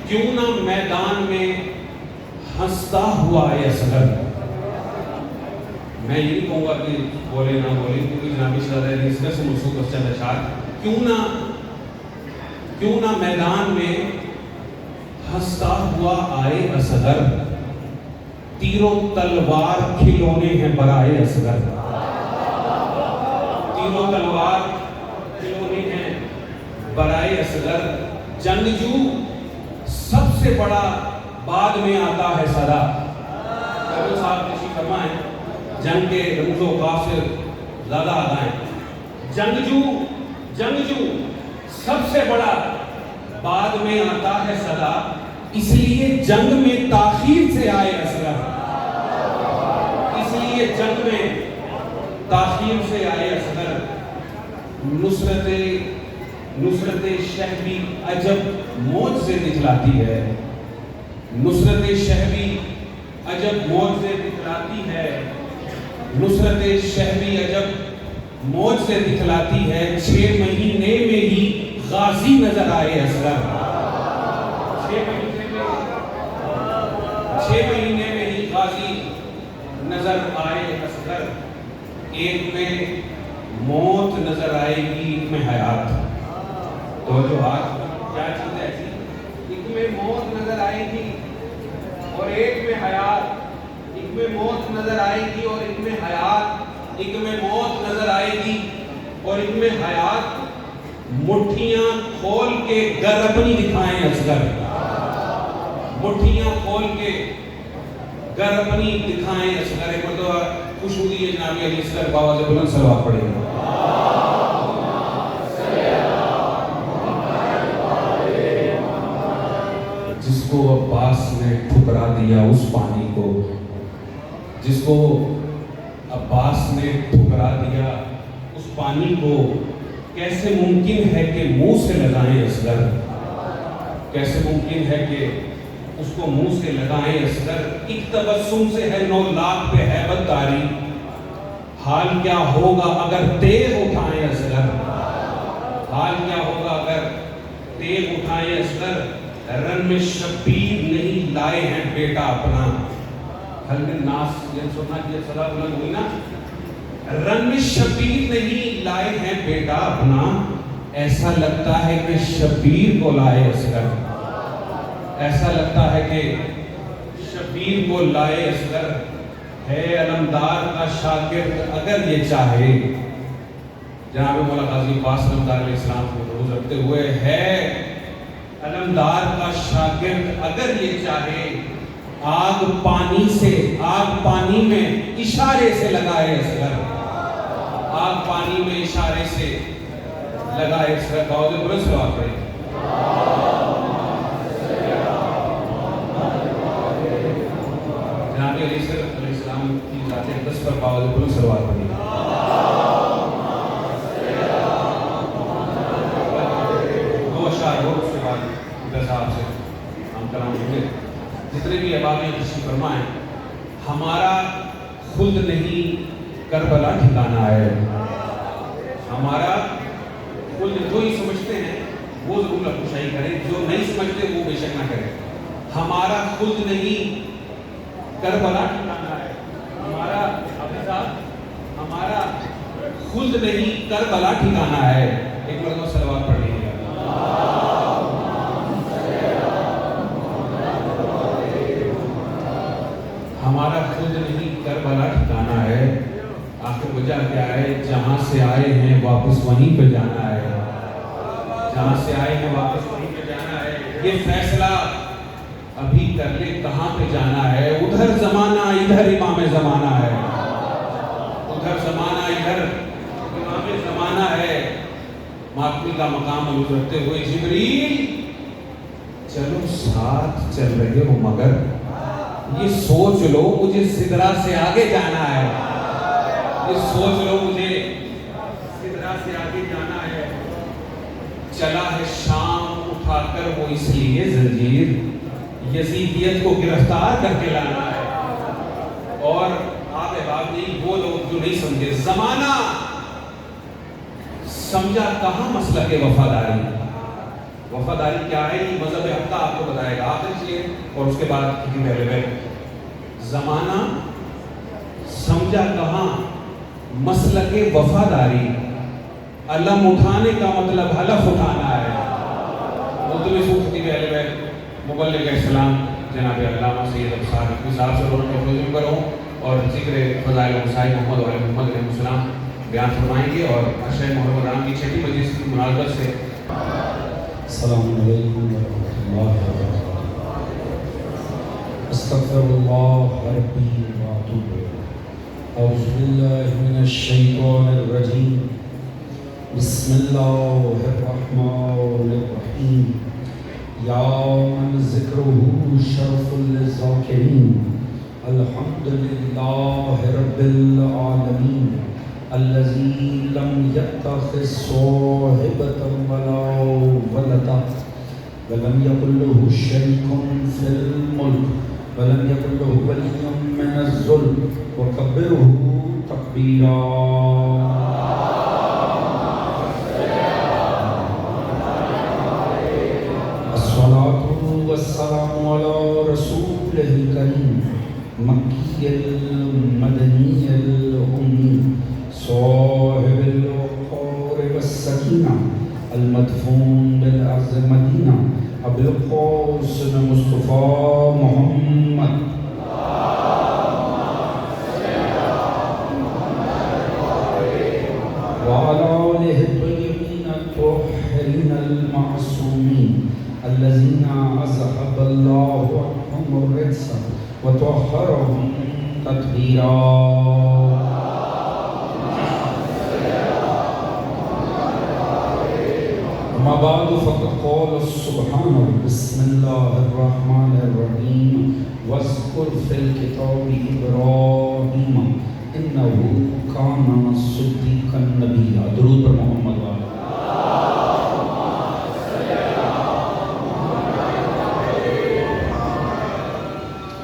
کیوں نہ میدان میں ہنستا ہوا ہے اصغر. میں یہ نہیں کہوں گا کہ بولے نہ بولے کیونکہ جنابی صدر اصغر سے منسوب چند اشعار. کیوں نہ میدان میں ہنستا ہوا آئے اصغر, تیر و تلوار کھلونے ہیں برائے اصغر. تیر و تلوار کھلونے ہیں برائے اصغر. جنگجو سب سے بڑا بعد میں آتا ہے صدا. صاحب تشریف فرمائیں, جنگ کے رمز و قاف سے زیادہ آتا ہے. جنگجو سب سے بڑا بعد میں آتا ہے صدا, اس لیے جنگ میں تاخیر سے آئے اصغر. اس لیے جنگ میں تاخیر سے آئے اصغر. نصرت شہبی عجب معجزے دکھلاتی ہے. نصرت شہبی عجب معجزے دکھلاتی ہے. نصرت شہبی عجب معجزے دکھلاتی ہے. 6 مہینے میں ہی غازی نظر آئے اصغر. 6 مہینے میں ہی غازی نظر آئے اصغر. ایک میں موت نظر آئے گی, ایک میں حیات. تو جو ہاتھ کیا چیز ایسی, ایک میں موت نظر آئے گی اور ایک میں حیات. ایک میں موت نظر آئے گی اور ایک میں حیات. ایک میں موت نظر آئے گی اور ایک میں حیات. مٹھیاں کھول کے گر اپنی دکھائیں اصغر. مٹھیاں کھول کے گر اپنی دکھائیں اصغر. ایک مرتبہ خوش ہو دیئے جناب علی اصغر بابا سے بلند صلوات پڑھیں گے. جس کو عباس نے ٹھکرا دیا اس پانی کو, جس کو عباس نے ٹھکرا دیا اس پانی کو, کیسے ممکن ہے کہ منہ سے لگائیں اصغر. کیسے ممکن ہے کہ اس کو منہ سے لگائیں اصغر. ایک تبسم سے ہے 9 لاکھ پہ ہیبت طاری. حال کیا ہوگا اگر تیغ اٹھائیں اصغر. حال کیا ہوگا اگر تیغ اٹھائیں اصغر. رن میں شبیر نہیں لائے ہیں بیٹا اپنا. حل میں ناس یہ سننا کہ صدا بلند ہوئی نا. رن میں شبیر نہیں لائے ہیں بیٹا اپنا. ایسا لگتا ہے کہ شبیر کو لائے اصغر. ایسا لگتا ہے کہ شبیر کو لائے اصغر. ہے علمدار کا شاگرد اگر یہ چاہے. جناب مولا قاضی عباس علمدار علیہ السلام کو روز رکھتے ہوئے, ہے علمدار کا شاگرد اگر یہ چاہے, آگ پانی میں اشارے سے لگائے اصغر. آگ پانی میں اشارے سے لگائے اصغر. باؤ سے بلند صلوات پڑھیں. جناب علی اصغر علیہ السلام کی ذات اقدس پر باؤ سے بلند صلوات پڑھیں. دو اشعار ہو, اس کے بعد صاحب سے ہم کلام ہوئے. جتنے بھی احباب ہیں تشریف فرمائیں. ہمارا خود نہیں کربلا ٹھکانا ہے. ہمارا خود جو ہی سمجھتے ہیں وہ ضرور لفظ کریں, جو نہیں سمجھتے وہ بے شک نہ کریں. ہمارا خود نہیں کربلا ٹھکانا ہے. ہمارا حافظ صاحب, ہمارا خود نہیں کربلا ٹھکانا ہے. ایک مرتبہ صلوات پڑھ لیجیے. ہمارا خود نہیں کربلا ٹھکانا ہے. آخر وجہ کیا ہے, جہاں سے آئے ہیں واپس وہیں پہ جانا ہے. جہاں سے آئے ہیں واپس وہیں پہ جانا ہے. یہ فیصلہ ابھی کر لے کہاں پہ جانا ہے. ادھر زمانہ ادھر امام زمانہ ہے. ادھر زمانہ ادھر امام زمانہ ہے. ماتمی کا مقام علوم رکھتے ہوئے جبریل چلو ساتھ چل رہے ہو مگر یہ سوچ لو مجھے سدرا سے آگے جانا ہے. یہ سوچ لو مجھے سدرا سے آگے جانا ہے. چلا ہے شام اٹھا کر وہ اس لیے زنجیر, یزیدیت کو گرفتار کر کے لانا ہے. اور آپ احباب نہیں, وہ لوگ جو نہیں سمجھے زمانہ سمجھا کہاں مسئلہ کے وفاداری. وفاداری کیا ہے یہ مذہب حق آپ کو بتائے گا. اور اس کے بعد کتنی پہلے پہ زمانہ سمجھا کہاں مسلک وفاداری، علم اٹھانے کا مطلب حلف اٹھانا ہے۔ اردو میں سوچ کتنی پہلے پہ مبلغ اسلام جناب علامہ سید ابصار نقوی صاحب سے اور میں کروں اور ذکر فضائل و مسائل محمد علیہ محمد علیہ السلام بیان فرمائیں گے، اور اشرف محرم رام کی 6 مجلس کی مناسبت سے السلام علیکم ورحمۃ اللہ وبرکاتہ۔ استغفر اللہ ربی واتوب الیہ۔ اعوذ باللہ من الشیطان الرجیم۔ بسم اللہ الرحمن الرحیم۔ یا من ذکرہ شرف للذاکرین، الحمد للہ رب العالمین، الذی لم یتخذ صاحبۃ ولا ولدا ولم یکن له شریک فی الملک ولم یکن له ولی من الذل وکبرہ تکبیرا۔ الصلاۃ والسلام علی رسولہ الکریم، مکی المدنی الامی، صاحب الوقار والسکینہ، المدفون بالارض مدینہ، ابو القاسم مصطفیٰ محمد وعلى آلہ الطیبین الطاہرین المعصومین، الذین اذهب اللہ عنہم الرجس وطہرهم تطہیرا۔ اما بعد فقد قال سبحانہ بسم اللہ الرحمن الرحیم واذکر فی الکتاب ابراہیم انہ کان صدیقا نبیا۔ درود پر محمد وعلیہ۔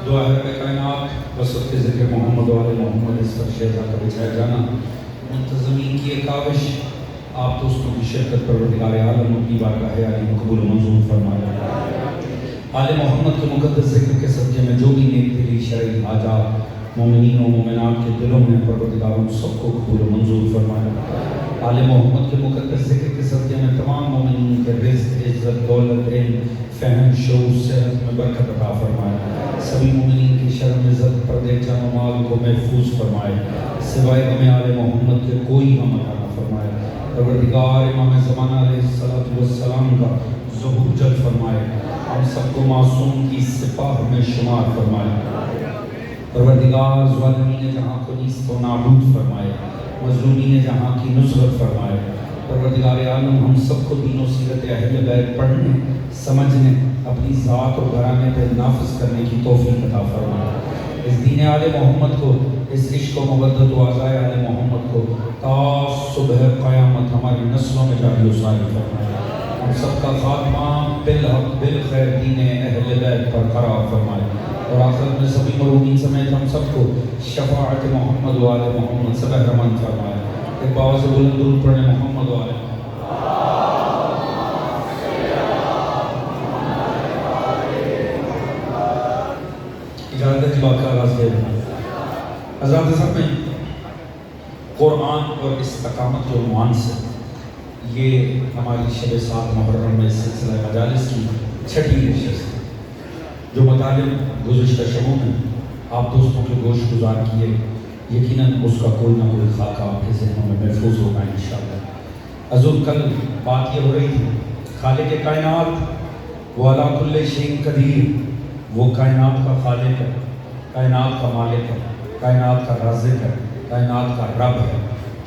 دعا ہے رب کائنات وسط کے ذکر محمد وعلیہ محمد، اس پر شہزہ کا بچھایا جانا، منتظمین کی ایک کاوش، آپ دوستوں کی شرکت پروردگار عالم اپنی بارگاہ عالی مقبول و منظور فرمائے۔ آل محمد کے مقدس ذکر کے صدقے میں جو بھی نیک دلی شرعی حاجات مومنین و مومنات کے دلوں میں پروردگار ان سب کو قبول و منظور فرمائے۔ آل محمد کے مقدس ذکر کے صدقے میں تمام مومنین کے رزق، عزت، دولت، علم، فہم، شعور، صحت میں برکت عطا فرمائے۔ سبھی مومنین کی شرم، عزت، پردے، جان و مال کو محفوظ فرمائے۔ سوائے ہمیں آل محمد کے کوئی ہم عطا نہ فرمائے۔ پروردگار امام زمانہ علیہ السلام کا ظہور جلد فرمائے، ہم سب کو معصوم کی سپاہ میں شمار فرمائے۔ پروردگار ظالمین جہاں کو نیست و نابود فرمائے، مظلومین جہاں کی نصرت فرمائے۔ پروردگار عالم ہم سب کو دین و سیرت اہل بیت پڑھنے، سمجھنے، اپنی ذات و گھرانے پہ نافذ کرنے کی توفیق عطا فرمائے۔ اس دین آل محمد کو، اس عشق و مودت و عزائے آل محمد کو تا صبح قیامت ہماری نسلوں میں جاری و ساری فرمائے۔ ہم سب کا خاتمہ بالحق بالخیر دین اہل بیت پر قرار فرمائے، اور آخرت میں سبھی مرحومین سمیت ہم سب کو شفاعت محمد و آل محمد سے بہرمند فرمائے۔ ایک باعث بلند درود پڑھنے محمد و آل محمد۔ اجازت بات کا آغاز دے رہا حضرات صاحب میں قرآن اور استقامت کے عنوان سے یہ ہماری شب 7 محرم میں سلسلہ مجالس کی 6ٹھی نشست ہے، جو مطالب گزشتہ شبوں میں آپ دوستوں کے گوش گزار کیے، یقیناً اس کا کوئی نہ کوئی خاکہ آپ کے ذہنوں میں محفوظ ہوگا انشاءاللہ۔ حضور کل بات یہ ہو رہی تھی، خالق کائنات وہ علی کل شیء قدیر، وہ کائنات کا خالق ہے، کائنات کا مالک ہے، کائنات کا رازق ہے، کائنات کا رب ہے،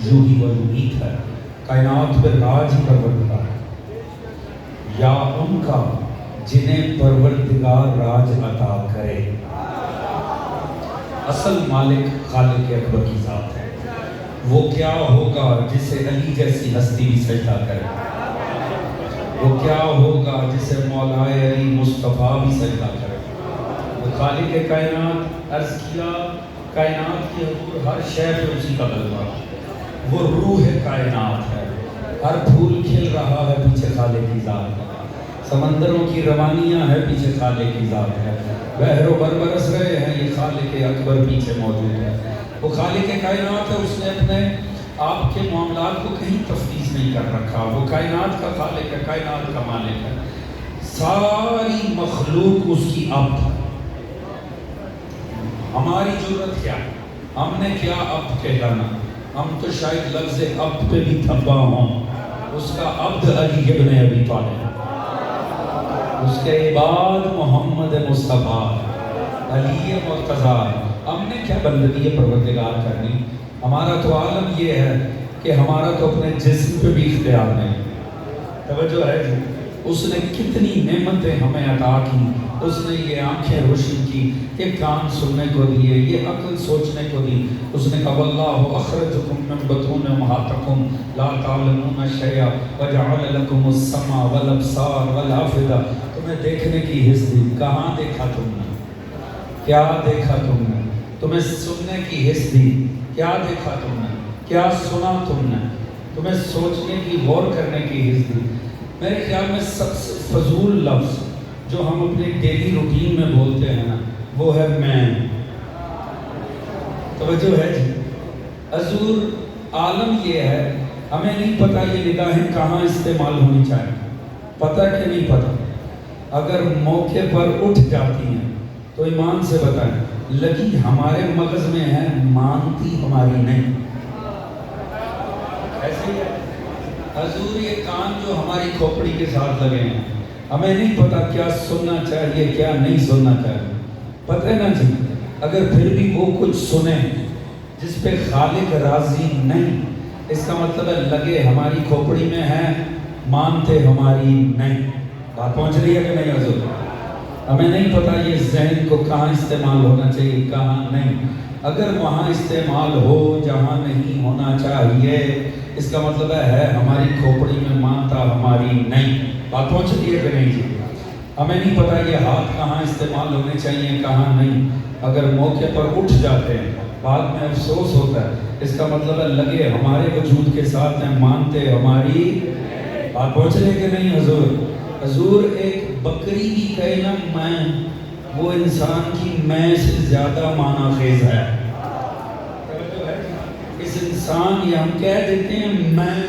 یوہی و یمیت ہے، کائنات پہ راج ہی پروردگار ہے، یا ان کا جنہیں پروردگار راج عطا کرے۔ اصل مالک خالق اکبر کی ذات ہے۔ وہ کیا ہوگا جسے علی جیسی ہستی بھی سجدہ کرے، وہ کیا ہوگا جسے مولا علی مصطفیٰ بھی سجدہ کرے۔ وہ خالق کائنات، عرض کیا کائنات کی حضور ہر شے پہ اسی کا غلبہ، وہ روح کائنات ہے، ہر پھول کھل رہا ہے پیچھے خالق کی ذات ہے۔ سمندروں کی روانیاں ہیں، پیچھے خالق کی ذات ہے، بحر و بر برس رہے ہیں، یہ خالق اکبر پیچھے موجود ہے۔ وہ خالق کائنات ہے، اس نے اپنے آپ کے معاملات کو کہیں تفتیش نہیں کر رکھا، وہ کائنات کا خالق ہے، کائنات کا مالک ہے، ساری مخلوق اس کی عبد ہے۔ ہماری ضرورت کیا ہے؟ ہم نے کیا عبد کہلانا؟ ہم تو شاید لفظ عبد پہ بھی تھبا ہوں۔ اس کا عبد علی ابن ابی طالب، اس کے عباد محمد مصطفیٰ علی مرتضیٰ۔ ہم نے کیا بندگی پروردگار کرنی؟ ہمارا تو عالم یہ ہے کہ ہمارا تو اپنے جسم پہ بھی اختیار نہیں۔ توجہ ہے جی، اس نے کتنی نعمتیں ہمیں عطا کی، اس نے یہ آنکھیں روشن کی، یہ کان سننے کو دیے، یہ عقل سوچنے کو دی۔ اس نے کہا واللہ اخرجکم من بطون امہاتکم لا تعلمون شیئا وجعل لکم السمع والابصار والافئدہ۔ تمہیں دیکھنے کی حس دی، کہاں دیکھا تم نے؟ کیا دیکھا تم نے؟ تمہیں سننے کی حس دی، کیا دیکھا تم نے؟ کیا سنا تم نے؟ تمہیں سوچنے کی، غور کرنے کی حس دی۔ میرے خیال میں سب سے فضول لفظ جو ہم اپنے ڈیلی روٹین میں بولتے ہیں نا، وہ ہے میں۔ توجہ ہے جی، حضور عالم یہ ہے، ہمیں نہیں پتا یہ نگاہیں کہاں استعمال ہونی چاہیے، پتہ کہ نہیں پتا؟ اگر موقع پر اٹھ جاتی ہیں تو ایمان سے بتائیں لگی ہمارے مغز میں ہے، مانتی ہماری نہیں۔ ایسے ہی ہے حضور، یہ کان جو ہماری کھوپڑی کے ساتھ لگے ہیں، ہمیں نہیں پتا کیا سننا چاہیے کیا نہیں سننا چاہیے، پتہ ہے نا جی؟ اگر پھر بھی وہ کچھ سنیں جس پہ خالق راضی نہیں، اس کا مطلب ہے لگے ہماری کھوپڑی میں ہے، مانتے ہماری نہیں۔ بات پہنچ رہی ہے کہ نہیں حضور؟ ہمیں نہیں پتا یہ ذہن کو کہاں استعمال ہونا چاہیے کہاں نہیں۔ اگر وہاں استعمال ہو جہاں نہیں ہونا چاہیے، اس کا مطلب ہے ہماری کھوپڑی میں مانتا ہماری نہیں۔ بات پہنچ رہی ہے کہ نہیں جی؟ ہمیں نہیں پتا یہ ہاتھ کہاں استعمال ہونے چاہیے کہاں نہیں۔ اگر موقع پر اٹھ جاتے ہیں بعد میں افسوس ہوتا ہے، اس کا مطلب ہے لگے ہمارے وجود کے ساتھ ہیں، مانتے ہماری۔ بات پہنچ رہی ہے کہ نہیں حضور؟ حضور ایک بکری بھی کہے نا میں، وہ انسان کی میں سے زیادہ معنی خیز ہے۔ اس انسان یہ ہم کہہ دیتے ہیں میں،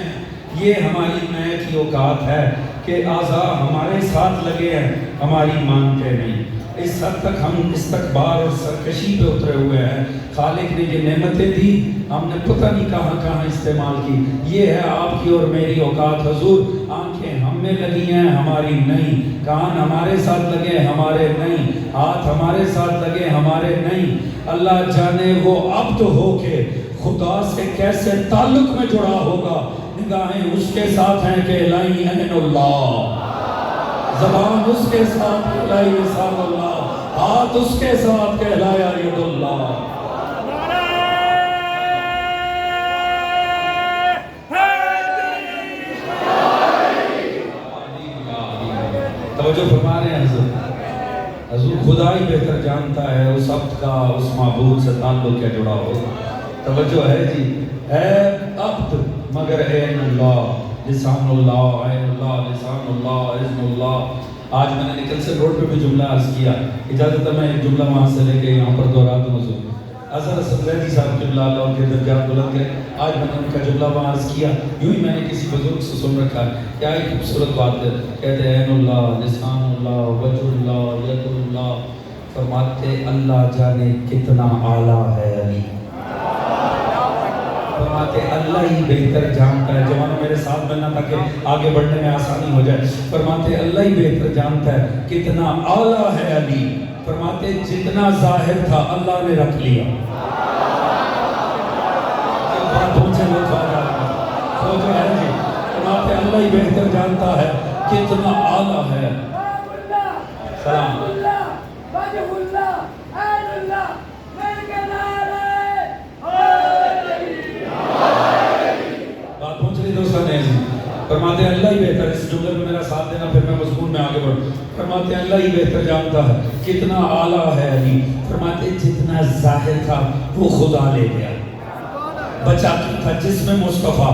یہ ہماری میں کی اوقات ہے کہ اعضاء ہمارے ساتھ لگے ہیں، ہماری مانتے نہیں۔ اس حد تک ہم استکبار اور سرکشی پہ اترے ہوئے ہیں۔ خالق نے یہ نعمتیں دی، ہم نے پتہ نہیں کہاں کہاں استعمال کی۔ یہ ہے آپ کی اور میری اوقات حضور۔ آنکھیں ہم میں لگی ہیں، ہماری نہیں۔ کان ہمارے ساتھ لگے، ہمارے نہیں۔ ہاتھ ہمارے ساتھ لگے، ہمارے نہیں۔ اللہ جانے وہ عبد ہو کے خدا سے کیسے تعلق میں جڑا ہوگا۔ نگاہیں اس کے ساتھ ہیں کہ الہی عین اللہ، زبان اس کے ساتھ کہلائی لسان اللہ، ہاتھ اس کے ساتھ کہلایا ید اللہ۔ توجہ فرما رہے ہیں حضور؟ حضور خدا ہی بہتر جانتا ہے اس عبد کا اس معبود سے تعلق کیا جڑا ہو۔ توجہ ہے جی؟ ہے عبد مگر عین اللہ، لسان اللہ، عین اللہ، لسان اللہ، اذن اللہ۔ آج میں نے نکل سے روڈ پہ بھی جملہ عرض کیا، اجازت ہے میں ایک جملہ وہاں سے لے کے یہاں پر دہرا دوں حضور۔ اظہر اسد زیدی صاحب قبلہ اللہ ان کے درجات بلند کرے، آج میں نے ان کا جملہ وہاں عرض کیا، یوں ہی میں نے کسی بزرگ سے سن رکھا ہے، کیا ایک خوبصورت بات ہے، کہتے ہیں عین اللہ، لسان اللہ، وجہ اللہ، ید اللہ، فرماتے اللہ جانے کتنا اعلیٰ ہے علی۔ فرماتے اللہ ہی بہتر جانتا ہے، جوانوں میرے ساتھ ملنا تاکہ آگے بڑھنے میں آسانی ہو جائے۔ فرماتے اللہ ہی بہتر جانتا ہے کتنا اعلیٰ ہے علی۔ فرماتے جتنا ظاہر تھا اللہ نے رکھ لیا۔ فرماتے اللہ ہی بہتر جانتا ہے کتنا اعلیٰ ہے۔ سلام فرماتے ہیں اللہ ہی بہتر، اس جملے میں میرا ساتھ دینا پھر میں مضمون میں آگے بڑھوں۔ فرماتے ہیں اللہ ہی بہتر جانتا ہے کتنا اعلیٰ ہے علی۔ فرماتے جتنا ظاہر تھا وہ خدا لے گیا، بچا کیا تھا جس میں مصطفیٰ،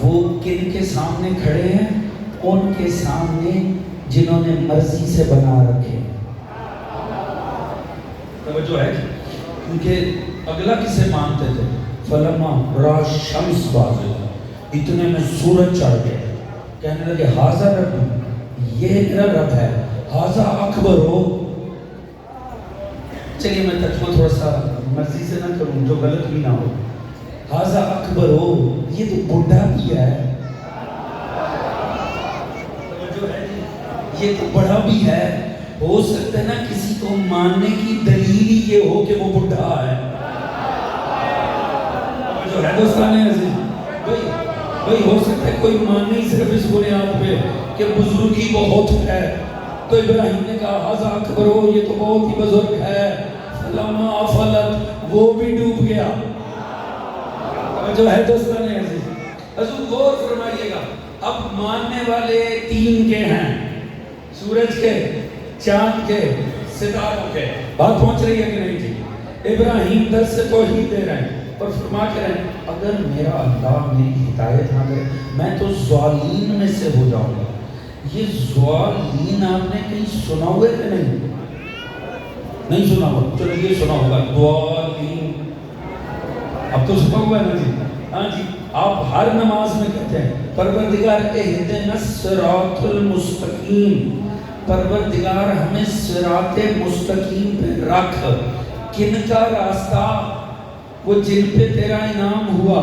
وہ کن کے سامنے کھڑے ہیں؟ ان کے سامنے جنہوں نے مرضی سے بنا رکھے. توجہ ہے کیونکہ اگلا کسے مانتے تھے؟ فلما را شمس بازغ، اتنے میں سورج چڑھ گیا. کہنے لگے ھذا رب، یہ میرا رب ہے. ھذا اکبر ہو. چلیے میں ترجمہ تھوڑا سا مرضی سے نہ کروں جو غلط بھی نہ ہو. ھذا اکبر ہو، یہ تو بڑھا بھی ہے. یہ تو بڑا بھی ہے. ہو سکتا ہے نا کسی کو ماننے کی دلیل ہی یہ ہو کہ وہ بڑھا ہے. جو ہے دوستان عزیز بھائی ہو سکتا ہے کوئی ماننے ہی صرف اس بنیاد پہ کہ بزرگی بہت ہے. تو ابراہیم نے کہا ھذا اکبر ہو، یہ تو بہت ہی بزرگ ہے. فلما افلت، وہ بھی ڈوب گیا. جو ہے دوستان عزیز حضور غور فرمائیے گا. اب ماننے والے تین کے ہیں، سورج کے، چاند کے، ستاروں کے. بات پہنچ رہی ہے کہ نہیں جی؟ ابراہیم درس توحید دے رہے ہیں اور فرما کے رہے ہیں اگر میرا اللہ میری ہدایت نہ کرے میں تو ظالمین میں سے ہو جاؤں گا. یہ ظالمین آپ نے کہیں سنا ہوئے کہ نہیں؟ نہیں سنا ہوا. چلو یہ سنا ہوگا ظالمین. اب تو سنا ہوا ہے نا جی؟ ہاں جی. آپ ہر نماز میں کہتے ہیں پروردگار اہدنا الصراط المستقیم، پروردگار ہمیں صراط مستقیم پہ رکھ. کن کا راستہ؟ وہ جن پہ تیرا انعام ہوا،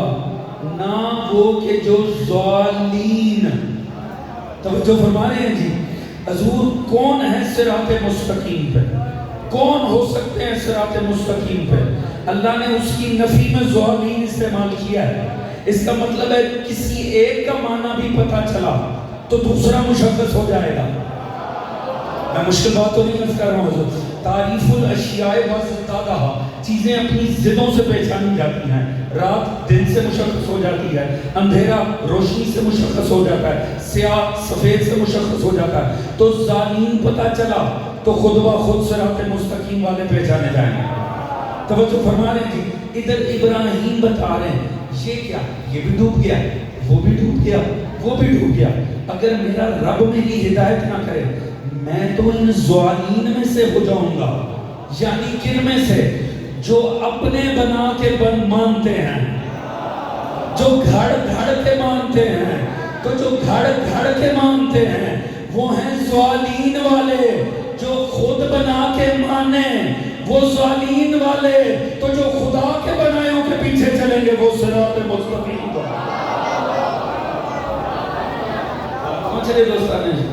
نہ وہ کہ جو ظالمین. توجہ فرما رہے ہیں جی؟ حضور کون ہے صراط مستقیم پہ؟ کون ہو سکتے ہیں صراط مستقیم پہ؟ اللہ نے اس کی نفی میں ظالمین استعمال کیا ہے. اس کا مطلب ہے کسی ایک کا معنی بھی پتہ چلا تو دوسرا مشخص ہو جائے گا. میں مشکل بات تو نہیں کر رہا ہوں حضور. تعریف الاشیاء وضدادہ، چیزیں اپنی ضدوں سے پہچانی جاتی ہیں. رات دن سے مشخص ہو جاتی ہے، اندھیرا روشنی سے مشخص ہو جاتا ہے، سیاہ سفید سے مشخص ہو جاتا ہے. تو ظالمین پتہ چلا تو خود بخود صراط مستقیم والے پہچانے جائیں گے. توجہ فرما رہے ہیں جی؟ ادھر ابراہیم بتا رہے ہیں یہ کیا؟ یہ بھی ڈوب گیا، وہ بھی ڈوب گیا، وہ بھی ڈوب گیا. اگر میرا رب میری ہدایت نہ کرے میں تو ان ظالمین میں سے ہو جاؤں گا. یعنی کن میں سے؟ جو اپنے بنا کے مانتے ہیں، جو گھڑ گھڑ کے مانتے ہیں. تو جو گھڑ گھڑ کے مانتے ہیں وہ ہیں ظالمین والے. جو خود بنا کے مانے وہ ظالمین والے. تو جو خدا کے بنائیوں کے پیچھے چلیں گے وہ صراط مستقیم پر. پہنچ رہے دوستان جی؟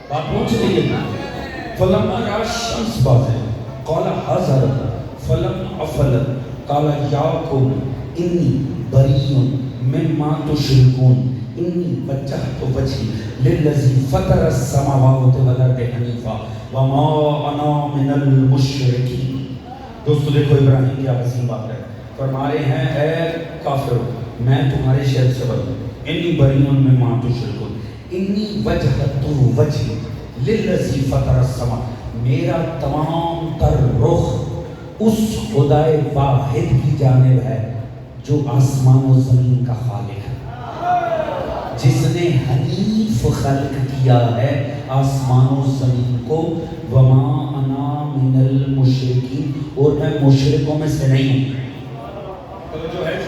بات پہنچ رہی ہے. فلما را شمس بازغ قال ھذا رب فلما افلت قال یا قوم انی بریء مما تشرکون انی وجہت وجہی للذی فطر السماوات والارض حنیفا وما انا من المشرکین. دوستو دیکھو ابراہیم کی عظیم بات ہے. فرما رہے ہیں اے کافرو میں تمہارے شرک سے بری ہوں. انی بریء مما تشرکون انی وجہت وجہی للذی فطر السماء، میرا تمام تر رخ اس خدائے واحد کی جانب ہے جو آسمان و زمین کا خالق ہے، جس نے حنیف خلق کیا ہے آسمان و زمین کو. وما انا من المشرکین، اور میں مشرکوں میں سے نہیں ہوں. توجہ ہے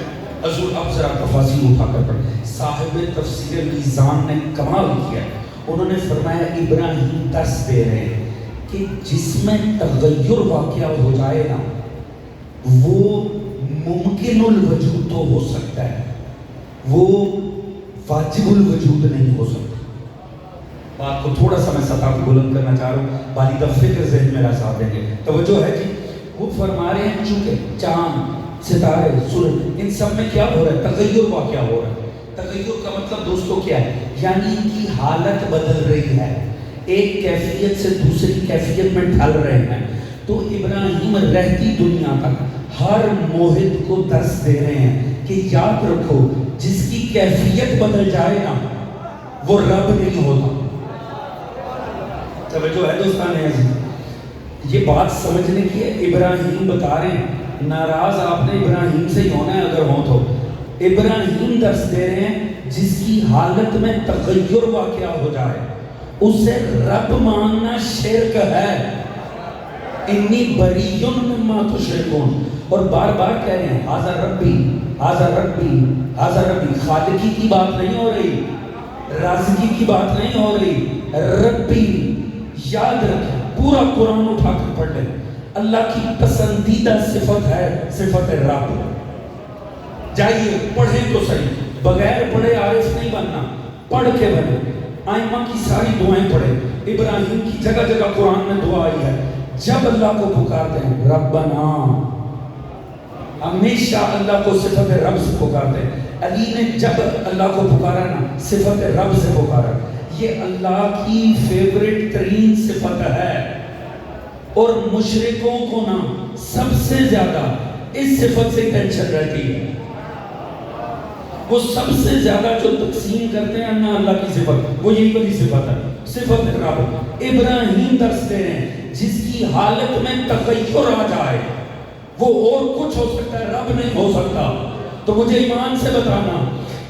حضور؟ اب ذرا تفاصیل اٹھا کر پڑھیں. صاحب تفسیر میزان نے کمال کیا. انہوں نے فرمایا ابراہیم دس دے رہے ہیں کہ جس میں تغیر واقعہ ہو جائے نا وہ ممکن الوجود تو ہو سکتا ہے، وہ واجب الوجود نہیں ہو سکتا. بات کو تھوڑا سا میں سطح کو بلند کرنا چاہ رہا ہوں، بالغ فکر ذہن میرا ساتھ دیں گے. توجہ ہے جی؟ وہ فرما رہے ہیں چونکہ چاند، ستارے، سورج، ان سب میں کیا ہو رہا ہے؟ تغیر واقعہ ہو رہا ہے. تغیر کا مطلب دوستو کیا ہے؟ یعنی ان کی حالت بدل رہی ہے، ایک کیفیت سے دوسری کیفیت میں ڈھل رہے ہیں. تو ابراہیم رہتی دنیا تک ہر موحد کو درس دے رہے ہیں کہ یاد رکھو جس کی کیفیت بدل جائے نا وہ رب نہیں ہوتا. توجہ ہے دوستان عزیز؟ یہ بات سمجھنے کی ہے. ابراہیم بتا رہے ہیں ناراض آپ نے ابراہیم سے ہی ہونا ہے اگر ہوں تو. ابراہیم درس دے رہے ہیں جس کی حالت میں تغیر واقع ہو جائے اسے رب ماننا شرک ہے. انی بری مما تشرکون. اور بار بار کہہ رہے ہیں ھذا ربی ھذا ربی ھذا ربی. خالقی کی بات نہیں ہو رہی, رازقی کی بات نہیں ہو رہی, ربی. یاد رکھیں پورا قرآن اٹھا کر پڑھ لیں. اللہ کی پسندیدہ صفت ہے صفت رب. جائیے پڑھیں تو صحیح, بغیر پڑھے عارف نہیں بننا, پڑھ کے بنے. آئمہ کی ساری دعائیں پڑھیں. ابراہیم کی جگہ جگہ قرآن میں دعا آئی ہے. جب اللہ کو پکارتے ہیں ربنا, ہمیشہ اللہ کو صفت رب سے پکارتے ہیں. علی نے جب اللہ کو پکارا نا صفت رب سے پکارا. یہ اللہ کی فیورٹ ترین صفت ہے. اور مشرکوں کو نا سب سے زیادہ اس صفت سے ٹینشن رہتی ہے. وہ سب سے زیادہ جو تقسیم کرتے ہیں نا اللہ کی صفت, وہ یہی والی صفت ہے, صفت رب. ابراہیم درس دے رہے ہیں جس کی حالت میں تغیر آ جائے وہ اور کچھ ہو سکتا ہے, رب نہیں ہو سکتا. تو مجھے ایمان سے بتانا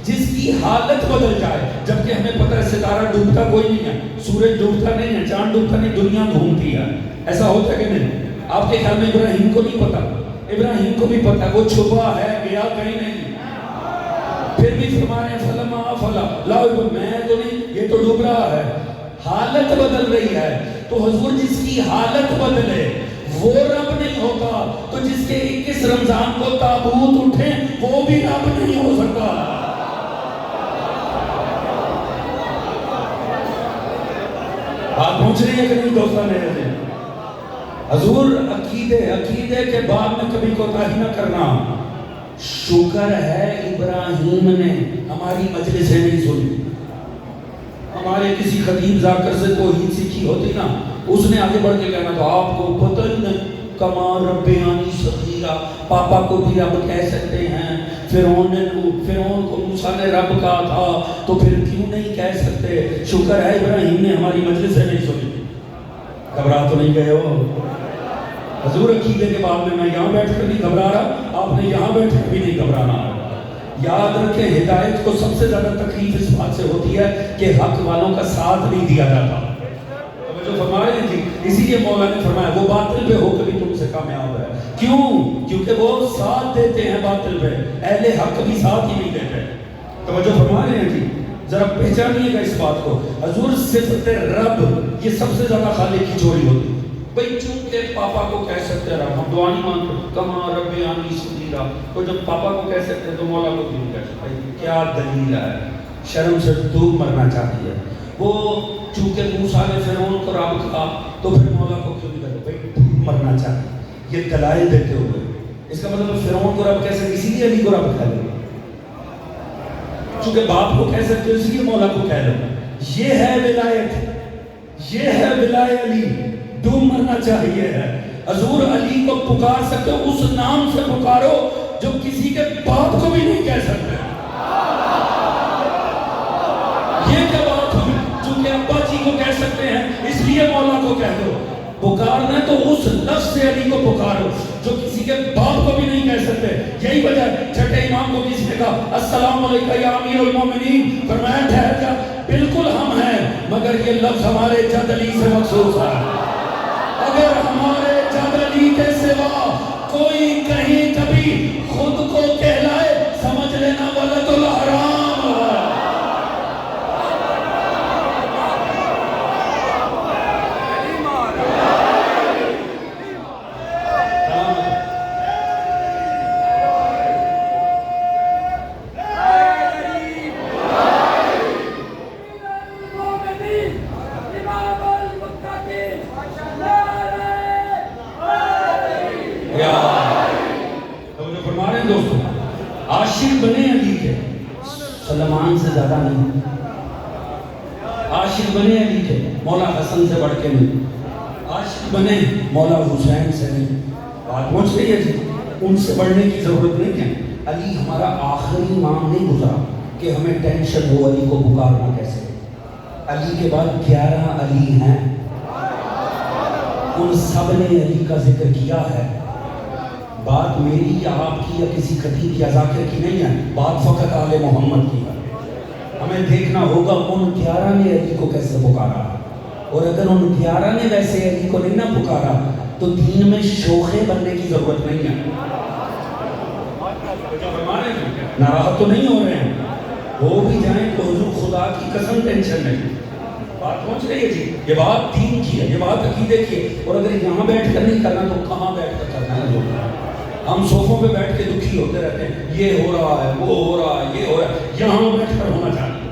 جس کی حالت بدل جائے, جبکہ ہمیں پتہ ہے ستارہ ڈوبتا کوئی نہیں ہے, سورج ڈوبتا نہیں ہے, چاند ڈوبتا نہیں, دنیا گھومتی ہے. ایسا ہوتا ہے کہ نہیں؟ آپ کے خیال میں ابراہیم کو نہیں پتا؟ ابراہیم کو بھی پتا, وہ چھپا ہے, گیا کہیں نہیں. پھر بھی فرما رہے ہیں فلما فلا لا, میں تو نہیں, یہ تو ڈوب رہا ہے. حالت بدل رہی ہے. تو حضور جس کی حالت بدلے وہ رب نہیں ہوتا, تو جس کے 21 رمضان کو تابوت اٹھے وہ بھی رب نہیں ہو سکتا. بات پہنچ رہی ہے کہ نہیں دوستان میرے؟ حضور عقیدے کے بعد میں کبھی کوتاہی نہ کرنا. شکر ہے ابراہیم نے ہماری مجلسیں نہیں سنی. ہمارے کسی خطیب ذاکر سے توحید سیکھی ہوتی نا, اس نے آگے بڑھ کے کہنا تو آپ کو پتہ ہی نہیں, کما ربیانی صغیرہ, پاپا کو بھی رب کہہ سکتے ہیں. فرعون کو موسیٰ نے رب کہا تھا, تو پھر کیوں نہیں کہہ سکتے؟ شکر ہے ابراہیم نے ہماری مجلس سے نہیں سنی. گھبرا تو نہیں گئے ہو؟ حضور عقیدے کے بعد میں یہاں بیٹھ کر نہیں گھبرا رہا, آپ نے یہاں بیٹھ کر بھی نہیں گھبرانا. یاد رکھیں ہدایت کو سب سے زیادہ تکلیف اس بات سے ہوتی ہے کہ حق والوں کا ساتھ نہیں دیا جاتا. جو فرما رہے ہیں جی, اسی لیے مولا نے فرمایا وہ باطل پہ ہو کے بھی تم سے کامیاب ہے. کیوں؟ کیونکہ وہ ساتھ دیتے ہیں باطل پہ, اہل حق بھی ساتھ ہی نہیں دیتے. توجہ فرما رہے ہیں جی, ذرا پہچانیے گا اس بات کو. حضور صفت رب یہ سب سے زیادہ خالق کی چوری ہوتی. بھئی چونکہ پاپا کو کہہ سکتے ہیں, ہم دعا نہیں مانتے کما ربیانی صغیرہ, تو جب پاپا کو کہہ سکتے ہیں تو مولا کو کیوں کہہ سکتے ہیں؟ کیا دلیل ہے؟ شرم سے ڈوب مرنا چاہتی ہے. وہ چونکہ موسیٰ نے فرعون کو رب کہا تو پھر مولا کو کیوں نہیں کہتے؟ بھئی ڈوب مرنا چاہتی ہے. یہ دلائل دیتے ہوئے اس کا مطلب فرعون کو رب کہہ سکتے, اسی لیے علی کو رب کہہ لو. چونکہ باپ کو کہہ سکتے اسی لیے مولا کو کہہ لو. یہ ہے ولایت, یہ ہے ولایت علی. ڈوب مرنا چاہیے ہے. حضور علی کو پکار سکتے ہو, اس نام سے پکارو جو کسی کے باپ کو بھی نہیں کہہ سکتے. یہ کیا بات ہوئی؟ چونکہ ابا جی کو کہہ سکتے ہیں اس لیے مولا کو کہہ دو. پکارنا تو اس لفظ سے علی کو پکارو جو کسی کے باپ کو بھی نہیں کہہ سکتے. یہی وجہ چھٹے امام کو کسی نے کہا السلام علیکم یا امیر المومنین, فرمایا ٹھہر جا, بالکل ہم ہیں مگر یہ لفظ ہمارے جد علی سے مخصوص ہے. اگر ہمارے جد علی کے سوا کوئی کہیں کبھی خود کو کہلائے سمجھ لینا ولد الحرام ہے. عاشق بنے علی کے, سلمان سے زیادہ نہیں. عاشق بنے علی کے, مولا حسن سے بڑھ کے نہیں. عاشق بنے مولا حسین سے نہیں. بات پہنچ رہی ہے جی, ان سے بڑھنے کی ضرورت نہیں ہے. علی ہمارا آخری امام نہیں گزرا کہ ہمیں ٹینشن ہو علی کو پکارنا کیسے. علی کے بعد 11 علی ہیں. ان سب نے علی کا ذکر کیا ہے. بات میری یا آپ کی یا کسی خطیب یا ذاکر کی نہیں ہے، بات فقط آل محمد کی ہے. ہمیں دیکھنا ہوگا ان 11 نے علی کو کیسے پکارا، اور اگر ان 11 نے ویسے علی کو نہیں نہ پکارا تو دین میں شوخے بننے کی ضرورت نہیں ہے. ناراض تو نہیں ہو رہے ہیں؟ ہو بھی جائیں تو حضور خدا کی قسم ٹینشن نہیں. بات پہنچ رہی ہے جی؟ یہ بات دین کی ہے، یہ بات عقیدے کی ہے. اور اگر یہاں بیٹھ کر نہیں کرنا تو کہاں بیٹھ کر کرنا ہے؟ ہم صوفوں پہ بیٹھ کے دکھی ہوتے رہتے ہیں، یہ ہو رہا ہے، وہ ہو رہا ہے، یہ ہو رہا ہے. یہاں بیٹھ کر ہونا چاہیے.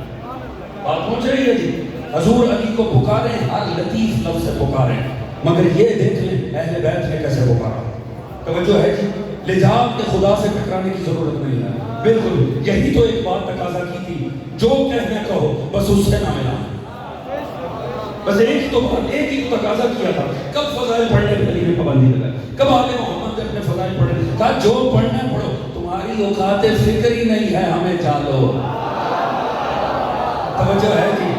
بات پہنچ رہی ہے جی؟ حضور علی کو پکارے، ہر لطیف لفظ سے پکارے، مگر یہ دیکھ لیں اہل بیت نے کیسے پکارا. توجہ ہے جی؟ لجاب کے خدا سے ٹکرانے کی ضرورت نہیں ہے. بالکل یہی تو ایک بات تقاضا کی تھی، جو کہنا کہو بس اس سے نہ ملا. بس ایک ہی تو بات، ایک ہی تقاضا کیا تھا. کب فضائل پڑھنے کے لیے پابندی لگا؟ کب آل محمد نے اپنے فضائل پڑھے؟ کہا جو پڑھنا پڑھو، تمہاری اوقات فکر ہی نہیں ہے ہمیں چالو. توجہ ہے جی؟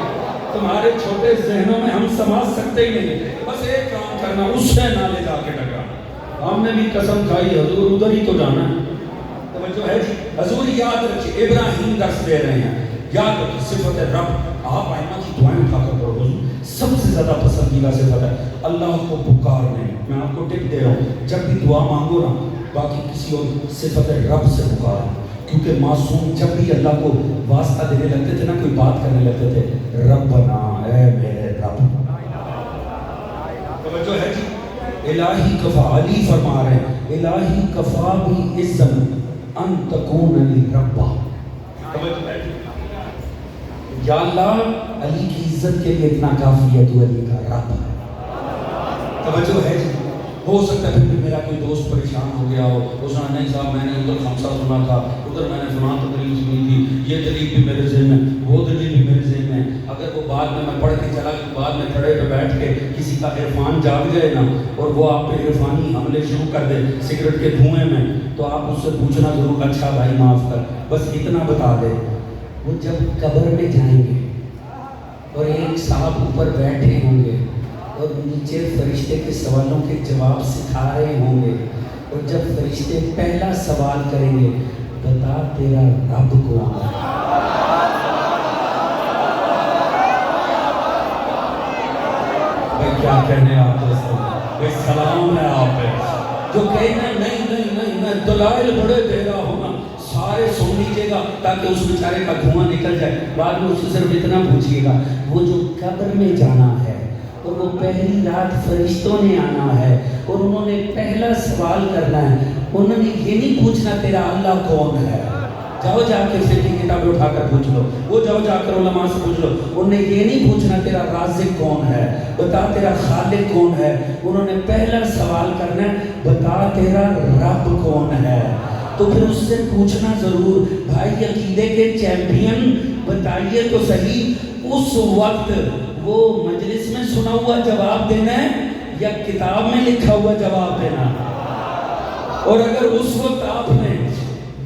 تمہارے چھوٹے ذہنوں میں ہم سمجھ سکتے ہی نہیں. بس ایک کام کرنا، اس سے نہ لے جا کے ٹکرا. ہم نے بھی قسم کھائی حضور ادھر ہی تو جانا ہے. توجہ ہے جی؟ حضور یاد رکھیے، ابراہیم درس دے رہے ہیں، یاد رکھیے صفت رب. آپ ائمہ کی دعائیں اٹھا کر پڑھو. حضور سب سے زیادہ پسندیدہ صفت ہے اللہ کو پکارنے. میں آپ کو ٹپ دے رہا ہوں، جب بھی دعا مانگو نا باقی کسی اور صفت رب سے پکارو. کیونکہ معصوم جب بھی اللہ کو واسطہ دینے لگتے تھے نا، کوئی بات کرنے لگتے تھے، ربنا اے میرے رب. توجہ ہے جی؟ الہی کفا، علی فرما رہے ہیں الہی کفا بھی اسم ان تکون لی ربا. توجہ ہے جی؟ یا اللہ علی کی عزت کے لیے اتنا کافی ہے تو علی کا رب. توجہ ہے جی؟ ہو سکتا ہے پھر میرا کوئی دوست پریشان ہو گیا ہو، اس نے نہیں صاحب میں نے ادھر خمسہ سنا تھا، ادھر میں نے فلاں تدریس سنی تھی، یہ دلیل بھی میرے ذہن میں، وہ دلیل بھی میرے ذہن میں. اگر وہ بعد میں پڑھ کے چلا کہ بعد میں کھڑے پہ بیٹھ کے کسی کا عرفان جاگ جائے نا اور وہ آپ پہ عرفانی حملے شروع کر دے سگریٹ کے دھوئیں میں، تو آپ اس سے پوچھنا ضرور، اچھا بھائی معاف کر، بس اتنا بتا دے. وہ جب قبر میں جائیں گے اور ایک صاحب اوپر بیٹھے ہوں گے اور نیچے فرشتے کے سوالوں کے جواب سکھا رہے ہوں گے، اور جب فرشتے پہلا سوال کریں گے، بتا تیرا رب کون ہے. بھائی کیا کہنے آپ دوستوں، بھائی سلام ہے آپ پہ. جو کہنا نہیں نہیں نہیں میں دلائل بڑے دے رہا ہوں نا، سارے سن لیجیے گا تاکہ اس بیچارے کا دھواں نکل جائے. بعد میں اس سے صرف اتنا پوچھیے گا، وہ جو قبر میں جانا ہے اور وہ پہلی رات فرشتوں نے آنا ہے اور انہوں نے پہلا سوال کرنا ہے، انہوں نے یہ نہیں پوچھنا تیرا اللہ کون ہے. جاؤ جا کے فقہ کی کتابیں اٹھا کر پوچھ لو، وہ جاؤ جا کر علماء سے پوچھ لو. انہوں نے یہ نہیں پوچھنا تیرا رازق کون ہے، بتا تیرا خالق کون ہے. انہوں نے پہلا سوال کرنا ہے، بتا تیرا رب کون ہے. تو پھر اس سے پوچھنا ضرور، بھائی عقیدے کے چیمپئن بتائیے تو صحیح، اس وقت وہ مجلس میں سنا ہوا جواب دینا ہے یا کتاب میں لکھا ہوا جواب دینا. اور اگر اس وقت آپ نے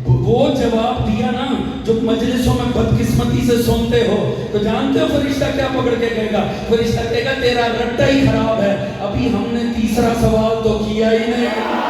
وہ جواب دیا نا جو مجلسوں میں بدقسمتی سے سنتے ہو، تو جانتے ہو فرشتہ کیا پکڑ کے کہے گا؟ فرشتہ کہے گا تیرا رٹا ہی خراب ہے، ابھی ہم نے تیسرا سوال تو کیا ہی نہیں.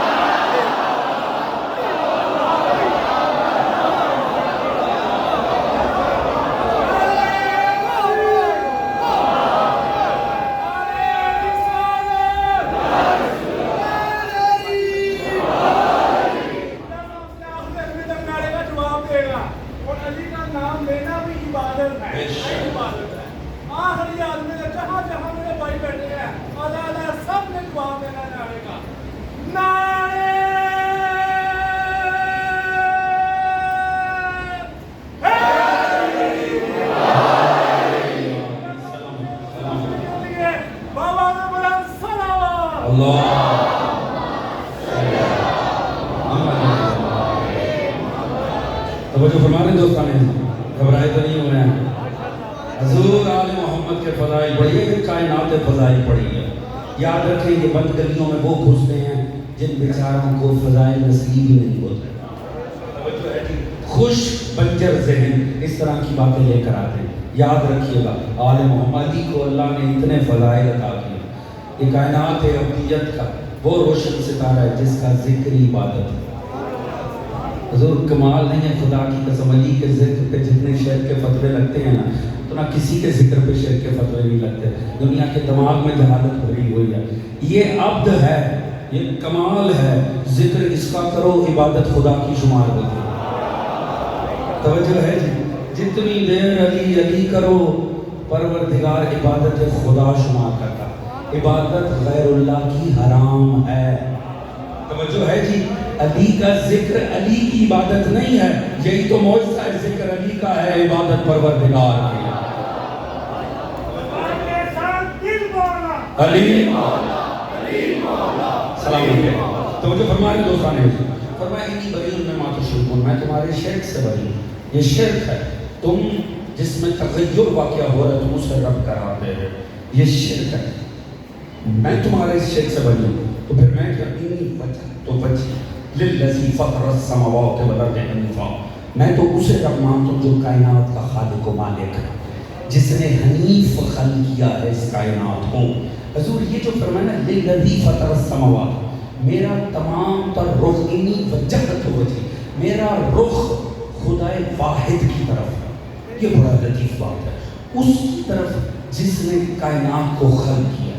توجہ فرما رہے ہیں دوستان، گھبرائے تو نہیں ہوئے ہیں. حضور آل محمد کے فضائل پڑھیے کہ کائنات فضائل پڑھیے. یاد رکھیں یہ بند گلیوں میں وہ گھستے ہیں جن بیچاروں کو فضائل نصیب ہی نہیں ہوتے. خوش بنجر ذہن اس طرح کی باتیں لے کر آتے ہیں. یاد رکھیے گا آل محمدی کو اللہ نے اتنے فضائل عطا کیے. یہ کائنات ابدیت کا وہ روشن ستارہ ہے جس کا ذکر عبادت ہے۔ حضور کمال نہیں ہے خدا کی قسم، علی کے ذکر پہ جتنے شعر کے فتوے لگتے ہیں نا اتنا کسی کے ذکر پہ شعر کے فتوے نہیں لگتے۔ دنیا کے دماغ میں جہالت بھری ہوئی ہے۔ یہ عبد ہے، یہ کمال ہے، ذکر اس کا کرو عبادت خدا کی شمار ہوتی ہے۔ توجہ ہے جی، جتنی دیر علی علی کرو پروردگار عبادت خدا شمار کرتا، عبادت غیر اللہ کی حرام ہے۔ توجہ ہے جی، علی کا ذکر علی کی عبادت نہیں ہے، یہی تو معجزہ ہے، ذکر علی کا ہے، عبادت پروردگار کی۔ علی سلام علیکم۔ توجہ فرمائے دوستان نے فرمایا انی بری میں ما تشرکون، میں تمہارے شرک سے بری ہوں۔ یہ شرک ہے، تم جس میں تغیر واقع ہو رہا ہے تم اسے رب کراتے ہیں، یہ شرک ہے، میں تمہارے شرک سے بری ہوں۔ تو پھر میں کیا انی بچا تو بچی للذی فطر السماوات والارض حنیفا، میں تو اسے رب مانتا ہوں جو کائنات کا خالق و مالک ہے، جس نے حنیف خلق کیا ہے اس کائنات کو۔ حضور یہ جو فرمایا نا للذی فطر السماوات، میرا تمام تر رخ انی وجہت وجہی، میرا رخ خدا واحد کی طرف ہے۔ یہ بڑا لطیف بات ہے، اس کی طرف جس نے کائنات کو خلق کیا۔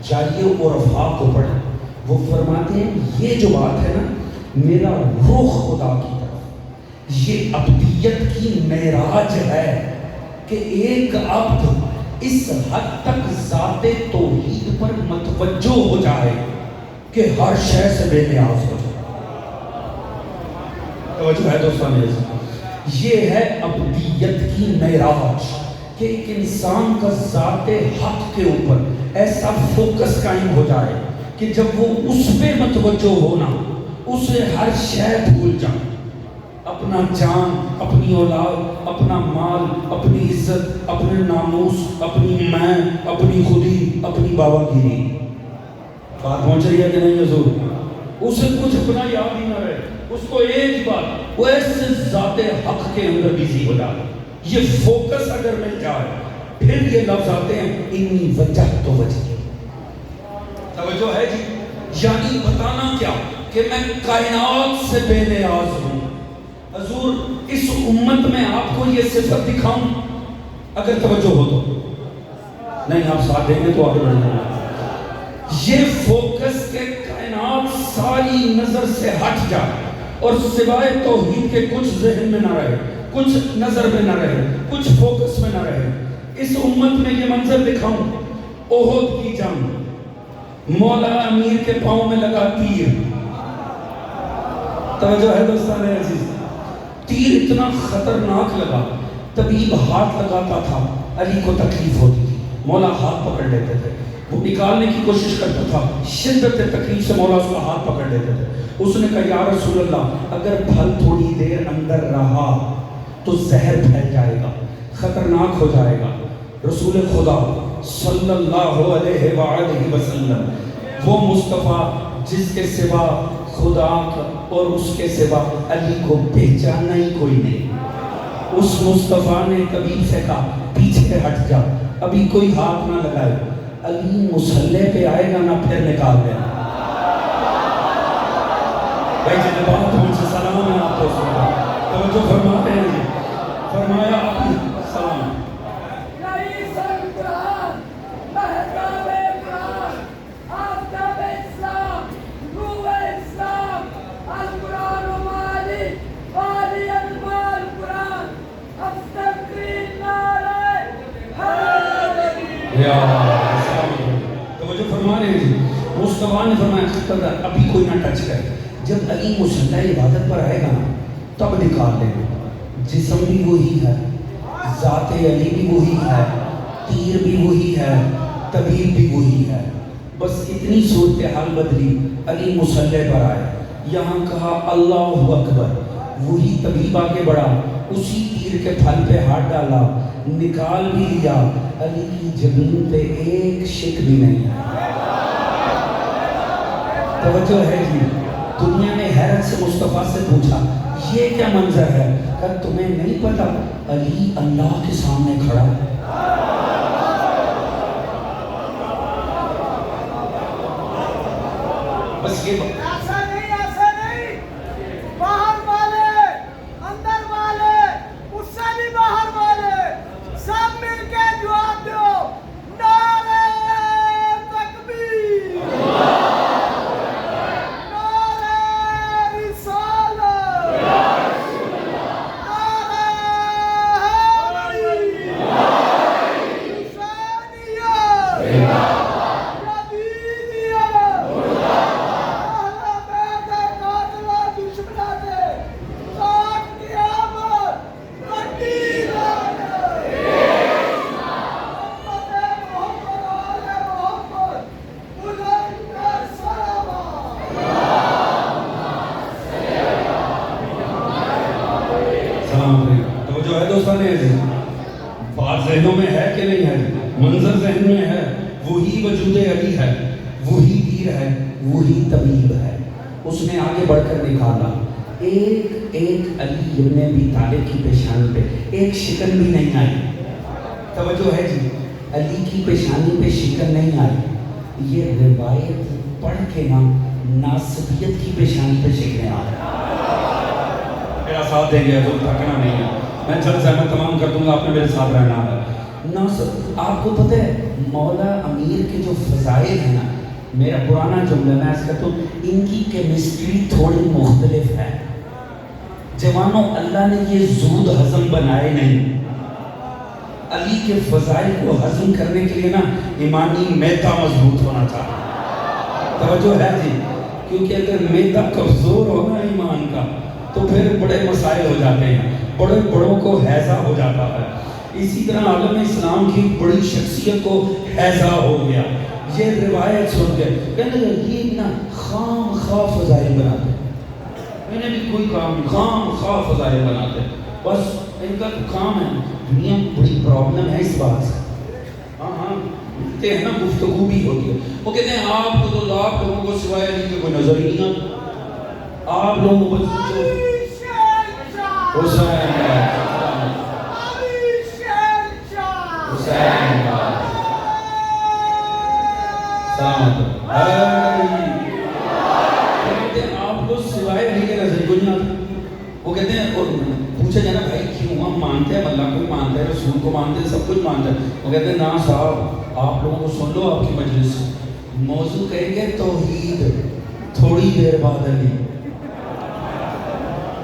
جائیے عرفاء کو پڑھیں، وہ فرماتے ہیں یہ جو بات ہے نا میرا رخ خدا کی طرف، یہ عبدیت کی معراج ہے کہ ایک عبد اس حد تک ذات توحید پر متوجہ ہو جائے کہ ہر شے سے بے نیاز ہو جائے۔ توجہ ہے دوستان، یہ ہے عبدیت کی معراج کہ ایک انسان کا ذات حق کے اوپر ایسا فوکس قائم ہو جائے کہ جب وہ اس پہ متوجہ ہونا اسے ہر شے بھول جائے، اپنا جان، اپنی اولاد، اپنا مال، اپنی عزت، اپنے ناموس، اپنی میں، اپنی خودی، اپنی بابا گیری۔ بات پہنچ رہی ہے کہ نہیں حضور؟ اسے کچھ اپنا یاد ہی نہ رہے، اس کو ایک بات، وہ ایسے ذات حق کے اندر بیزی ہو جائے۔ یہ فوکس اگر مل جائے پھر یہ لفظ آتے ہیں انی وجہت وجہی۔ توجہ ہے جی، یعنی بتانا کیا کہ میں کائنات سے بے نیاز ہوں۔ حضور اس امت میں آپ کو یہ صفت دکھاؤں اگر توجہ ہو تو، نہیں آپ ساتھ دیں گے تو آگے بڑھ جائیں۔ یہ فوکس کے کائنات ساری نظر سے ہٹ جائے اور سوائے توحید کے کچھ ذہن میں نہ رہے، کچھ نظر میں نہ رہے، کچھ فوکس میں نہ رہے۔ اس امت میں یہ منظر دکھاؤں، احد کی جنگ، مولا امیر کے پاؤں میں لگا تیر۔ توجہ ہے دوستان عزیز، تیر اتنا خطرناک لگا، طبیب ہاتھ لگاتا تھا، علی کو تکلیف ہوتی تھی، مولا ہاتھ پکڑ لیتے تھے، وہ نکالنے کی کوشش کرتا تھا، شدت تکلیف سے مولا اس کا ہاتھ پکڑ لیتے تھے۔ اس نے کہا یا رسول اللہ اگر پھل تھوڑی دیر اندر رہا تو زہر پھیل جائے گا، خطرناک ہو جائے گا۔ رسول خدا صلی اللہ علیہ وآلہ وسلم، وہ مصطفیٰ جس کے سوا خدا اور اس کے سوا علی کو پہچانا ہی کوئی نہیں، اس مصطفیٰ نے طبیب سے کہا پیچھے ہٹ جا، ابھی کوئی ہاتھ نہ لگائے، علی مصلے پہ آئے گا نہ پھر نکال دینا۔ بھائی جنبات مجھ سے سلام ہے آپ کو سنا، توجہ فرماتے ہیں جی، فرمایا اپنی سلام۔ توجہ فرما رہے ہیں جی، مصطفیٰ نے فرمایا ابھی کوئی نہ ٹچ کرے، جب علی مصلی عبادت پر آئے گا نا تب نکال لے گا۔ جسم بھی وہی ہے، ذات علی بھی وہی ہے، تیر بھی وہی ہے، طبیب بھی وہی ہے، بس اتنی صورتحال بدلی، علی مصلی پر آئے، یہاں کہا اللہ اکبر، وہی طبیب آگے بڑھا، اسی تیر کے پھل پہ ہاتھ ڈالا، نکال بھی لیا، علی کی جبین پہ ایک شک بھی نہیں ہے۔ توجہ ہے جی، دنیا نے حیرت سے مصطفیٰ سے پوچھا یہ کیا منظر ہے؟ کہ تمہیں نہیں پتا علی اللہ کے سامنے کھڑا ہے۔ یہ ایسا نہیں باہر والے اندر والے اس سے بھی باہر والے سب مل کے جواب دو نعرہ تکبیر نعرہ رسالت نعرہ حیدری حسینیت یزیدیت توجہ ہے دوستان عزیز، بات ذہنوں میں ہے کہ نہیں ہے؟ منظر ذہن میں ہے؟ وہی وجود علی ہے، وہی پیر ہے، وہی طبیب ہے۔ اس نے آگے بڑھ کر نکالا ایک ایک علی ابن ابی طالب کی پیشانی پہ ایک شکن بھی نہیں آئی۔ توجہ ہے جی، علی کی پیشانی پہ شکن نہیں آئی۔ یہ روایت پڑھ کے نا ناصبیت کی پیشانی پہ شکنے آ رہے ہیں۔ میرا ساتھ دیں گے تو تھکنا نہیں ہے، میں جلد سے میں تمام کر دوں گا، آپ نے میرے ساتھ رہنا ہے۔ ناصب، آپ کو پتہ ہے مولا امیر کے جو فضائل ہیں نا، میرا پرانا جملہ میں اس کا تو ان کی کیمسٹری تھوڑی مختلف ہے۔ جوانوں، اللہ نے یہ زود ہضم بنائے نہیں۔ علی کے فضائل کو ہضم کرنے کے لیے نا ایمانی میدا مضبوط ہونا چاہیے۔ توجہ ہے جی، کیونکہ اگر میدا کمزور ہونا ایمان کا تو پھر بڑے مسائل ہو جاتے ہیں، بڑے بڑوں کو ہیضہ ہو جاتا ہے۔ اسی طرح عالم اسلام کی بڑی شخصیت کو ہیضہ ہو گیا۔ یہ روایت سن کے کہنے لگے یہ نا خام خواہ فضائل بناتے، میں نے بھی کوئی کام نہیں، خام خواہ فضائل بناتے، بس ان کا کام ہے۔ دنیا میں بڑی پرابلم ہے اس بات سے، ہاں ملتے ہیں نا، گفتگو بھی ہوتی ہے۔ وہ کہتے ہیں آپ کو تو آپ لوگوں کو سوائے علی کے کوئی نظر ہی نہیں آتا، آپ لوگوں کو آپ لوگ سوائے علی کے نظر کو نہیں آتے۔ وہ کہتے ہیں پوچھا جانا بھائی کیوں؟ ہم مانتے ہیں اللہ کو مانتے ہیں، رسول کو مانتے ہیں، سب کچھ مانتے ہیں۔ وہ کہتے ہیں نا صاحب، آپ لوگوں کو سن لو، آپ کی مجلس موضوع کہیں گے توحید، تھوڑی دیر بعد علی،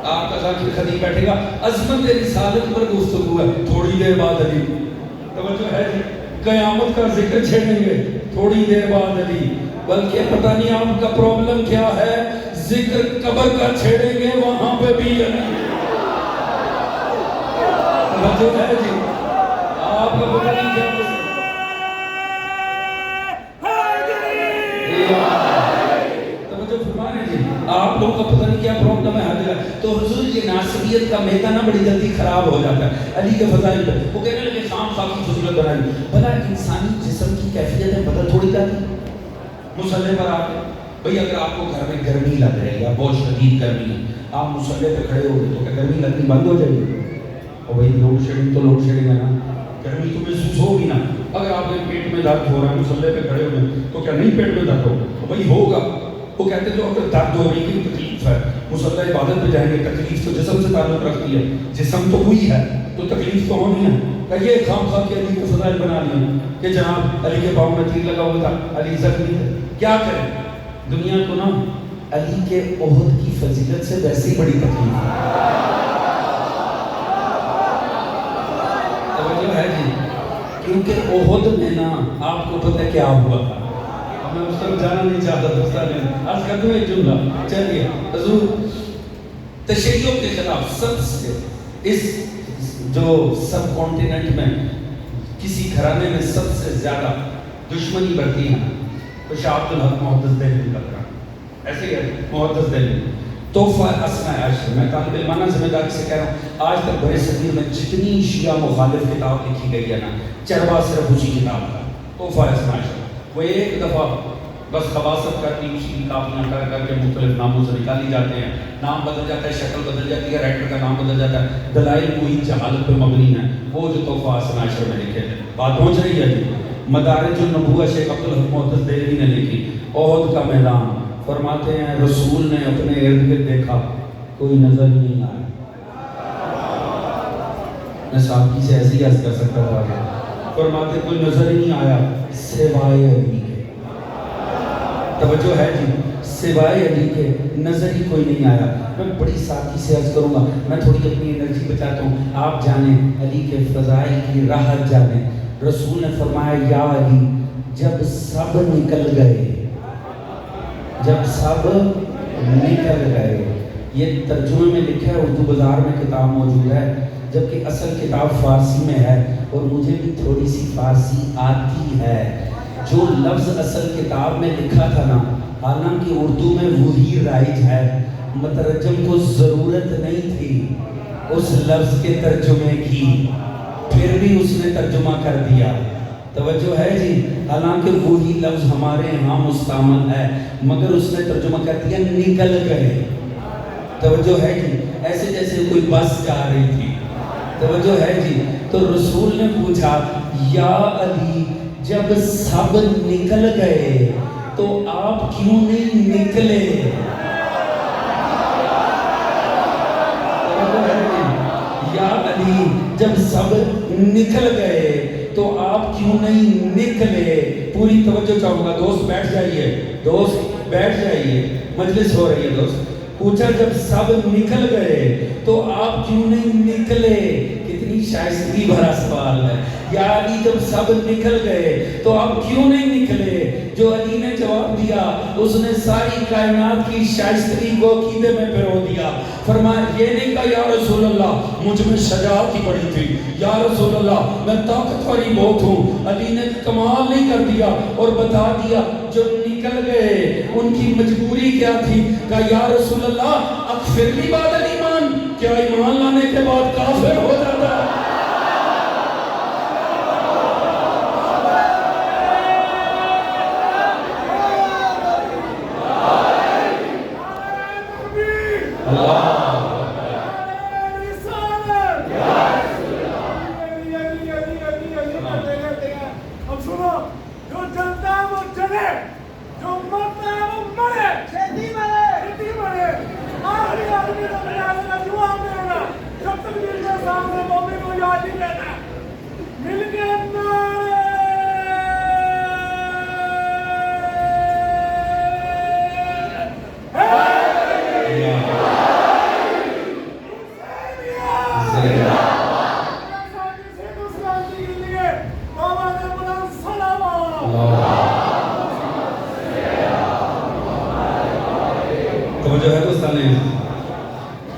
آپ کا ذاکر خطیب بیٹھے گا عظمت رسالت پر گفتگو ہے، تھوڑی دیر بعد علی۔ توجہ ہے جی، قیامت کا ذکر چھیڑیں گے، تھوڑی دیر بعد علی۔ بلکہ پتہ نہیں آپ کا پرابلم کیا ہے، ذکر قبر کا چھیڑیں گے، وہاں پہ بھی علی۔ توجہ ہے جی، آپ کا پتہ نہیں کیا آپ لوگوں کا پتہ نہیں کیا پرابلم ہے ہر جگہ۔ تو حضور یہ ناصبیت کا میدہ نا بڑی جلدی خراب ہو جاتا ہے علی کے فضائل پہ۔ وہ کہنے لگے خام خواہ کی فضیلت بنائی، بھلا انسانی جسم کی کیفیت ہے بدل تھوڑی جاتی۔ مصلی پر آ کے بھئی اگر آپ کو گھر میں گرمی لگ رہی ہے، بہت شدید گرمی ہے، آپ مصلی پہ کھڑے ہو گئے تو کیا گرمی لگنی بند ہو جائے گی؟ اور بھئی لوڈ شیڈنگ تو لوڈ شیڈنگ ہے نا، گرمی تو محسوس ہوگی نا۔ اگر آپ کے پیٹ میں درد ہو رہا ہے مصلی پہ کھڑے ہو گئے تو کیا نہیں پیٹ میں درد ہوگا؟ بھئی ہوگا۔ وہ کہتے ہیں جو اگر درد ہو رہی ہے تکلیف ہے، مصلی عبادت پہ جائیں گے، تکلیف تو جسم سے تعلق رکھتی ہے، جسم تو ہوئی ہے تو تکلیف تو ہونی ہے۔ کہ یہ خام خواہ کے علی کے فضائل بنا لیے کہ جناب علی کے پاؤں میں تیر لگا ہوا تھا، علی زخمی تھے، کیا کریں؟ دنیا کو نا علی کے احد کی فضیلت سے ویسے ہی بڑی تکلیف ہے۔ توجہ ہے جی، کیونکہ احد میں نا آپ کو پتہ کیا ہوا تھا، میں اس طرف جانا نہیں چاہتا دوستان نے آج کر دوں ایک جملہ۔ چلیے حضور تشیعوں کے خلاف سب سے اس جو سب کانٹیننٹ میں کسی گھرانے میں سب سے زیادہ دشمنی بڑھتی ہے تو شاہ عبد الحق محدث دہلوی کا گھرانہ، ایسے ہی ہے محدث دہلوی۔ تحفہ اسماء عشر، میں طالب علمانہ ذمہ داری سے کہہ رہا ہوں، آج تک برے صغیر میں جتنی شیعہ مخالف کتاب لکھی گئی ہے نا، چربا صرف اسی کتاب کا تحفہ اسماء عشر۔ وہ ایک دفعہ بس خباثت کرتی اسی کی کاپیاں کر کر کے مختلف ناموں سے نکالی جاتے ہیں، نام بدل جاتا ہے، شکل بدل جاتی ہے، رائٹر کا نام بدل جاتا ہے، دلائل کوئی جہالت پہ مبنی ہے۔ وہ جو تحفہ اسماء عشر میں لکھے تھے، بات پہنچ رہی ہے جی۔ مدارج النبوہ شیخ عبد الحق محدث دہلوی نے لکھی، احد کا میدان فرماتے ہیں رسول نے اپنے ارد گرد دیکھا کوئی نظر ہی نہیں آیا. میں ساتھی سے ایسے ہی عرض کر سکتا تھا کہ فرماتے کوئی نظر ہی نہیں آیا سوائے علی کے. توجہ ہے جی, سوائے علی کے نظر ہی کوئی نہیں آیا. میں بڑی سادگی سے عرض کروں گا, میں تھوڑی اپنی انرجی بچاتا ہوں, آپ جانیں علی کے فضائل کی راحت جانیں. رسول نے فرمایا یا علی جب سب نکل گئے, جب سب نکل گئے. یہ ترجمے میں لکھا ہے, اردو بازار میں کتاب موجود ہے, جبکہ اصل کتاب فارسی میں ہے اور مجھے بھی تھوڑی سی فارسی آتی ہے. جو لفظ اصل کتاب میں لکھا تھا نا, حالانکہ اردو میں وہی رائج ہے, مترجم کو ضرورت نہیں تھی اس لفظ کے ترجمے کی, پھر بھی اس نے ترجمہ کر دیا. توجہ ہے جی, حالانکہ وہی لفظ ہمارے ہاں مستعمل ہے, مگر اس نے ترجمہ کر دیا نکل گئے. توجہ ہے جی, ایسے جیسے کوئی بس جا رہی تھی. توجہ ہے جی, تو رسول نے پوچھا یا علی جب سب نکل گئے تو آپ کیوں نہیں نکلے؟ یا علی جب سب نکل گئے تو آپ کیوں نہیں نکلے؟ پوری توجہ چاہوں گا. دوست بیٹھ جائیے, دوست بیٹھ جائیے, مجلس ہو رہی ہے دوست. پوچھا جب سب نکل گئے تو آپ کیوں نہیں نکلے؟ کتنی شائستگی بھرا سوال ہے. یا علی جب سب نکل گئے تو آپ کیوں نہیں نکلے؟ جو علی نے جواب دیا اس نے ساری کائنات کی شائستگی کو عقیدے میں پرو دیا. فرمایا یہ نہیں کہا یا رسول اللہ مجھ میں شجاعت ہی بڑی تھی, یا رسول اللہ میں طاقتوری بہت ہوں. علی نے کمال نہیں کر دیا اور بتا دیا جو نکل گئے ان کی مجبوری کیا تھی. کہا یا رسول اللہ اغفر لی بعد الایمان, کیا ایمان لانے کے بعد کافر ہو جاتا ہے؟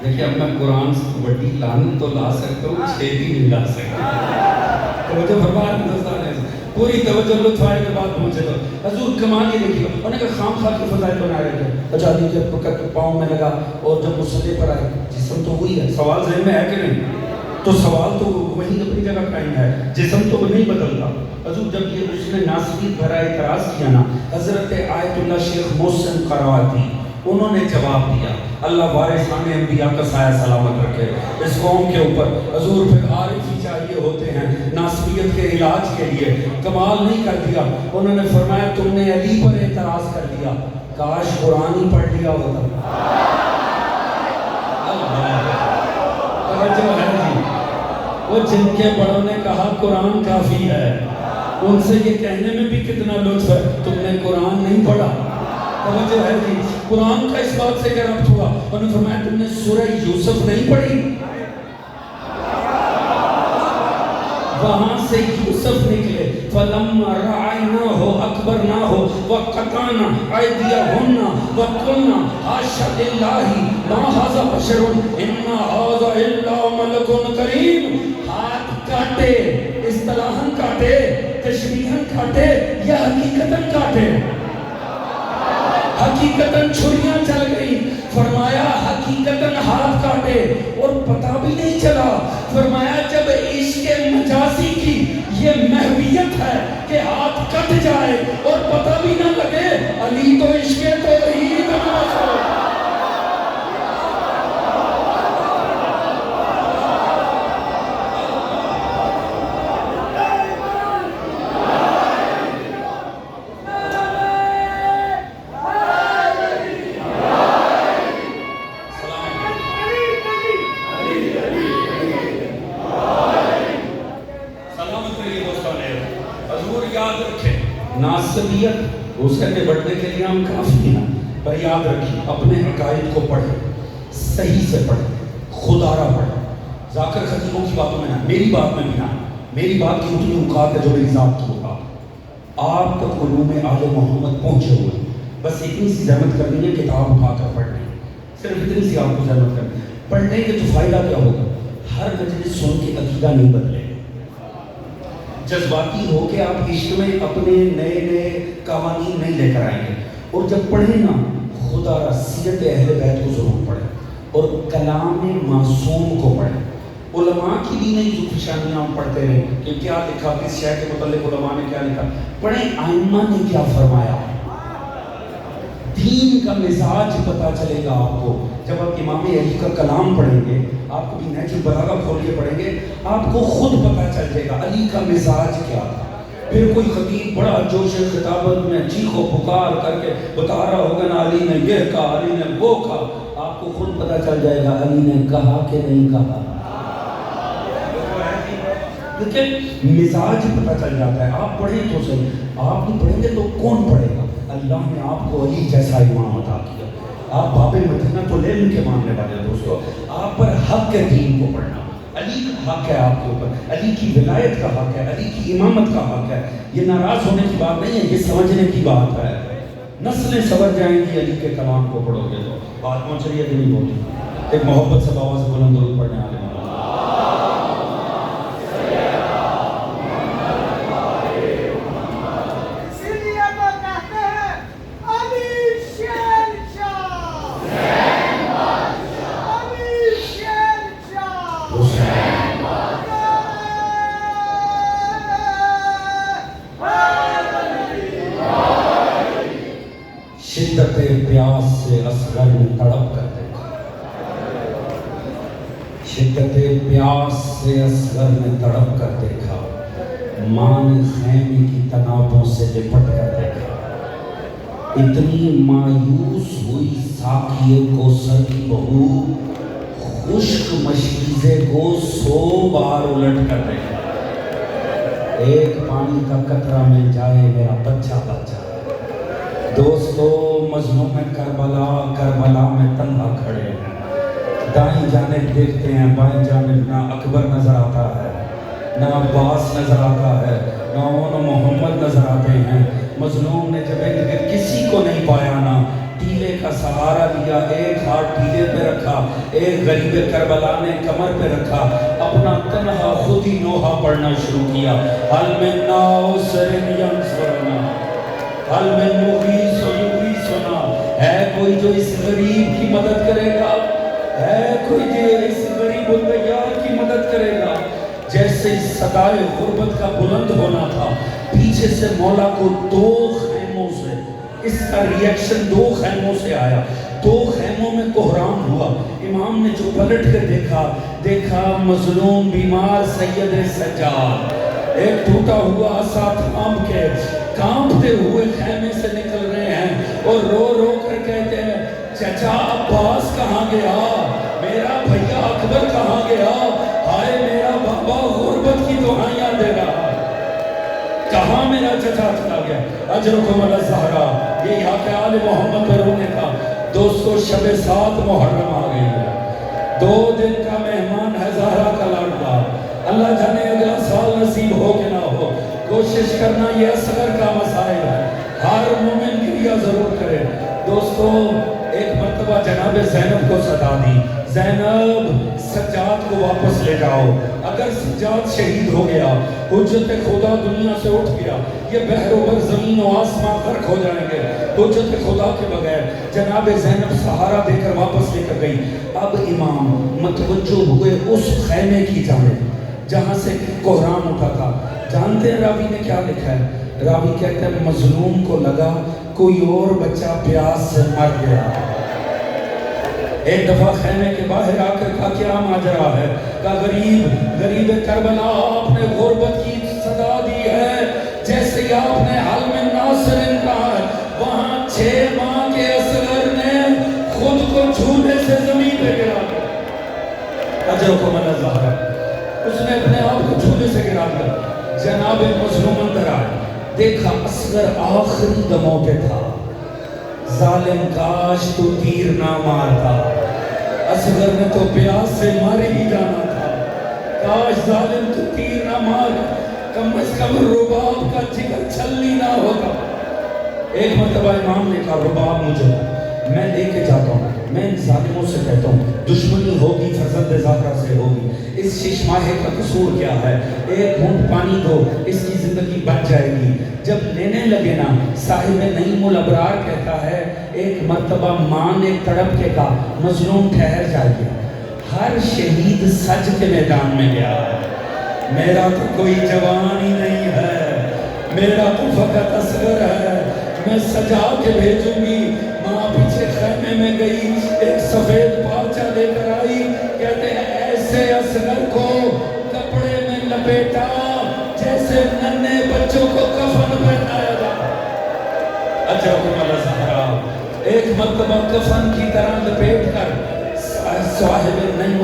دیکھیں اب میں قرآن سے بڑی لعنت تو لا سکتا ہوں, چھیدی نہیں لا سکتا. توجہ فرمائے ہندوستان ہے, پوری توجہ لطف آئے کے بعد پہنچے تو حضور کمال یہ دیکھیے. انہوں نے کہا خام خواہ کی فضائل بنا رہے تھے. اچھا دیکھیے پکڑ پاؤں میں لگا اور جب مصلی پر آئے جسم تو وہی ہے. سوال ذہن میں ہے کہ نہیں؟ تو سوال تو وہی اپنی جگہ قائم ہے, جسم تو نہیں بدلتا. حضور جب یہ اس نے ناصریت بھرا اعتراض کیا نا, حضرت آیت اللہ شیخ محسن قرواتی انہوں نے جواب دیا, اللہ وارثان انبیاء کا سایہ سلامت رکھے اس قوم کے اوپر. حضور پھر عارف ہی چاہیے ہوتے ہیں ناصریت کے علاج کے لیے. کمال نہیں کر دیا. انہوں نے فرمایا تم نے علی پر اعتراض کر دیا, کاش قرآن ہی پڑھ لیا ہوتا. توجہ ہے جی, وہ جن کے بڑوں نے کہا قرآن کافی ہے, ان سے یہ کہنے میں بھی کتنا لطف ہے تم نے قرآن نہیں پڑھا. توجہ ہے جی, قرآن کا اس بات سے کیا ربط ہوا؟ انہوں نے فرمایا تم نے سورہ یوسف نہیں پڑھی؟ وہاں سے یوسف نکلے. فَلَمَّا رَعَيْنَاهُ أَكْبَرْنَاهُ وَقَطَعْنَا أَيْدِيَهُنَّ وَقُلْنَا حَاشَ لِلَّهِ مَا هَذَا بَشَرٌ إِنَّ هَذَا إِلَّا مَلَكٌ كَرِيمٌ. ہاتھ کاٹے, اصطلاحاً کاٹے, تشبیہاً کاٹے یا حقیقتاً کاٹے؟ حقیقتاً چھریاں چل گئی. فرمایا حقیقتاً ہاتھ کاٹے اور پتہ بھی نہیں چلا. فرمایا جب عشق مجازی کی یہ محویت ہے کہ ہاتھ کٹ جائے اور پتہ بھی نہ لگے, علی تو عشق توحید ہے. یاد رکھیں ناصبیت اسے نبٹنے کے لیے ہم کافی ہیں، پر یاد رکھیں اپنے عقائد کو پڑھیں، صحیح سے پڑھیں، خدارہ پڑھیں، ذاکر خطیبوں کی باتوں میں نہ، میری بات میں بھی نہ، میری بات کی اتنی اوقات ہے جو میری ذات کی اوقات۔ آپ تک علوم آل محمد پہنچے ہوئے، بس اتنی سی زحمت کرنی ہے کتاب اٹھا کر پڑھنی ہے، صرف اتنی سی آپ کو زحمت کرنی ہے۔ پڑھنے کے تو فائدہ کیا ہوگا؟ ہر مجلس سن کے عقیدہ نہیں بدلے گا، جذباتی ہو کے آپ عشق میں اپنے نئے نئے قوانین نہیں لے کر آئیں گے۔ اور جب پڑھیں نا خدا سیرت اہل بیت کو ضرور پڑھیں اور کلام معصوم کو پڑھیں۔ علماء کی بھی نہیں جو پیشانیاں ہم پڑھتے رہے کہ کیا لکھا، کس شے کے متعلق علماء نے کیا لکھا، پڑھیں آئمہ نے کیا فرمایا، دین کا مزاج پتا چلے گا آپ کو۔ جب آپ امام علی کا کلام پڑھیں گے، آپ کو بھی نہج البلاغہ کھول کے پڑھیں گے، آپ کو خود پتا چل جائے گا علی کا مزاج کیا تھا۔ پھر کوئی خطیب بڑا جوش خطابت میں چیخ و پکار کر کے بتا رہا ہوگا نا علی نے یہ کہا، علی نے وہ کہا، آپ کو خود پتا چل جائے گا علی نے کہا کہ نہیں کہا۔ لیکن مزاج پتا چل جاتا ہے، آپ پڑھیں تو صحیح، آپ نہیں پڑھیں گے تو کون پڑھے گا؟ اللہ نے آپ کو علی جیسا امام عطا کیا، آپ باب مدینہ تو لے کے ماننے والے دوستو، آپ پر حق ہے دین کو پڑھنا، علی کا حق ہے آپ کے اوپر، علی کی ولایت کا حق ہے، علی کی امامت کا حق ہے۔ یہ ناراض ہونے کی بات نہیں ہے، یہ سمجھنے کی بات ہے۔ نسلیں سبر جائیں گی علی کے کلام کو پڑھو گے تو۔ بات پہنچ رہی ہے کہ نہیں پہنچ؟ ایک محبت سے آواز بلند درود پڑھنے والے شدت پیاس سے اصغر نے تڑپ کر دیکھا، شدت پیاس سے اصغر نے تڑپ کر دیکھا، ماں نے خیمے کی تنابوں سے لپٹ کر دیکھا، اتنی مایوس ہوئی ساقیے کوثر کی بہو، خشک مشکیزے کو 100 بار الٹ کر دیکھا، ایک پانی کا قطرہ مل جائے میرا بچہ بچہ۔ دوستو مظلوم کربلا میں تنہا کھڑے ہیں، دائیں جانب دیکھتے ہیں، بائیں جانب نہ اکبر نظر آتا ہے، نہ عباس نظر آتا ہے، نہ اون محمد نظر آتے ہیں۔ مظلوم نے جب کسی کو نہیں پایا نا، ٹیلے کا سہارا لیا، ایک ہاتھ ٹیلے پہ رکھا، ایک غریب کربلا نے کمر پہ رکھا، اپنا تنہا خود ہی نوحہ پڑھنا شروع کیا۔ حل من ناصر ینصرنا، حل من مغیث یغیثنا، ہے کوئی جو اس غریب کی مدد کرے گا، ہے کوئی جو اس غریب الدیار کی مدد کرے گا۔ جیسے صدائے غربت کا بلند ہونا تھا، پیچھے سے مولا کو 2 خیموں سے، اس کا ریاکشن 2 خیموں سے آیا، 2 خیموں میں کوہرام ہوا۔ امام نے جو پلٹ کر دیکھا مظلوم بیمار سید سجاد ایک ٹوٹا ہوا عصا تھام کے کانپتے ہوئے خیمے سے نکل رہے ہیں اور رو رو کر کہتے ہیں چچا عباس کہاں گیا، میرا بھیا اکبر کہاں گیا، ہائے میرا بابا غربت کی دعائیاں دے رہا، کہاں میرا چچا چلا گیا۔ اجرکم علی الزہرا، یہ حق آل محمد پر رونے کا۔ دوستو شب 7 محرم آ گئی ہے، 2 دن کا مہمان ہے زہرا کا لڑکا، اللہ جانے اگلا سال نصیب ہو کہ نہ ہو، کوشش کرنا یہ اصغر کا مسائل ہے، ہر مومن گریہ ضرور کرے۔ دوستو ایک مرتبہ جناب زینب کو صدا دی، زینب سجاد کو واپس لے جاؤ، اگر سجاد شہید ہو گیا، حجت خدا دنیا سے اٹھ گیا، یہ بحر و بر زمین و آسمان غرق ہو جائیں گے حجت خدا کے بغیر۔ جناب زینب سہارا دے کر واپس لے کر گئی۔ اب امام متوجہ ہوئے اس خیمے کی جانب جہاں سے کوہرام اٹھا تھا۔ جانتے ہیں راوی نے کیا لکھا ہے؟ راوی کہتا ہے مظلوم کو لگا کوئی اور بچہ پیاس سے مر گیا۔ ایک دفعہ خیمے کے باہر آ کر کہا کیا ماجرا ہے؟ کہا غریب کربلا آپ نے غربت کی صدا دی ہے، جیسے ہی آپ نے حل من ناصر کہا ہے، وہاں 6 ماہ کے اصغر نے خود کو جھولے سے زمین پہ گرا دیا۔ اجرکم علی الزہرا، اس نے اپنے آپ کو جھولے سے گرا دیا۔ جناب مظلوم اندر آئے، دیکھا اصغر آخری دموں پہ تھا، ظالم کاش تو تیر نہ مارتا، اصغر نے تو پیاس سے مارے ہی جانا تھا، کاش ظالم تو تیر نہ مار، کم از کم رباب کا جگر چھلنی نہ ہوتا۔ ایک مرتبہ امام نے کہا رباب مجھے میں لے کے جاتا ہوں، میں ان ظالموں سے کہتا ہوں دشمنی ہوگی فرزند زہرا سے ہوگی، اس ششماہے کا قصور کیا ہے، ایک گھونٹ پانی دو اس کی زندگی بچ جائے گی۔ جب لینے لگے نا صاحب نعیم الابرار کہتا ہے ایک مرتبہ ماں نے تڑپ کے کہا مظلوم ٹھہر جائیے، ہر شہید سج کے میدان میں گیا، میرا تو کوئی جوان ہی نہیں ہے، میرا تو فقط اصغر ہے، میں سجا کے بھیجوں گی۔ ماں پیچھے خیمے میں گئی، ایک سفید پارچہ لے کر آئی، کہتے ہیں ایسے اصغر کو کپڑے میں لپیٹا جیسے ننھے بچوں کو کفن پہنایا جاتا۔ اجرکم اللہ زہرا، ایک مرتبہ کفن کی طرح لپیٹ کر صاحب نعیم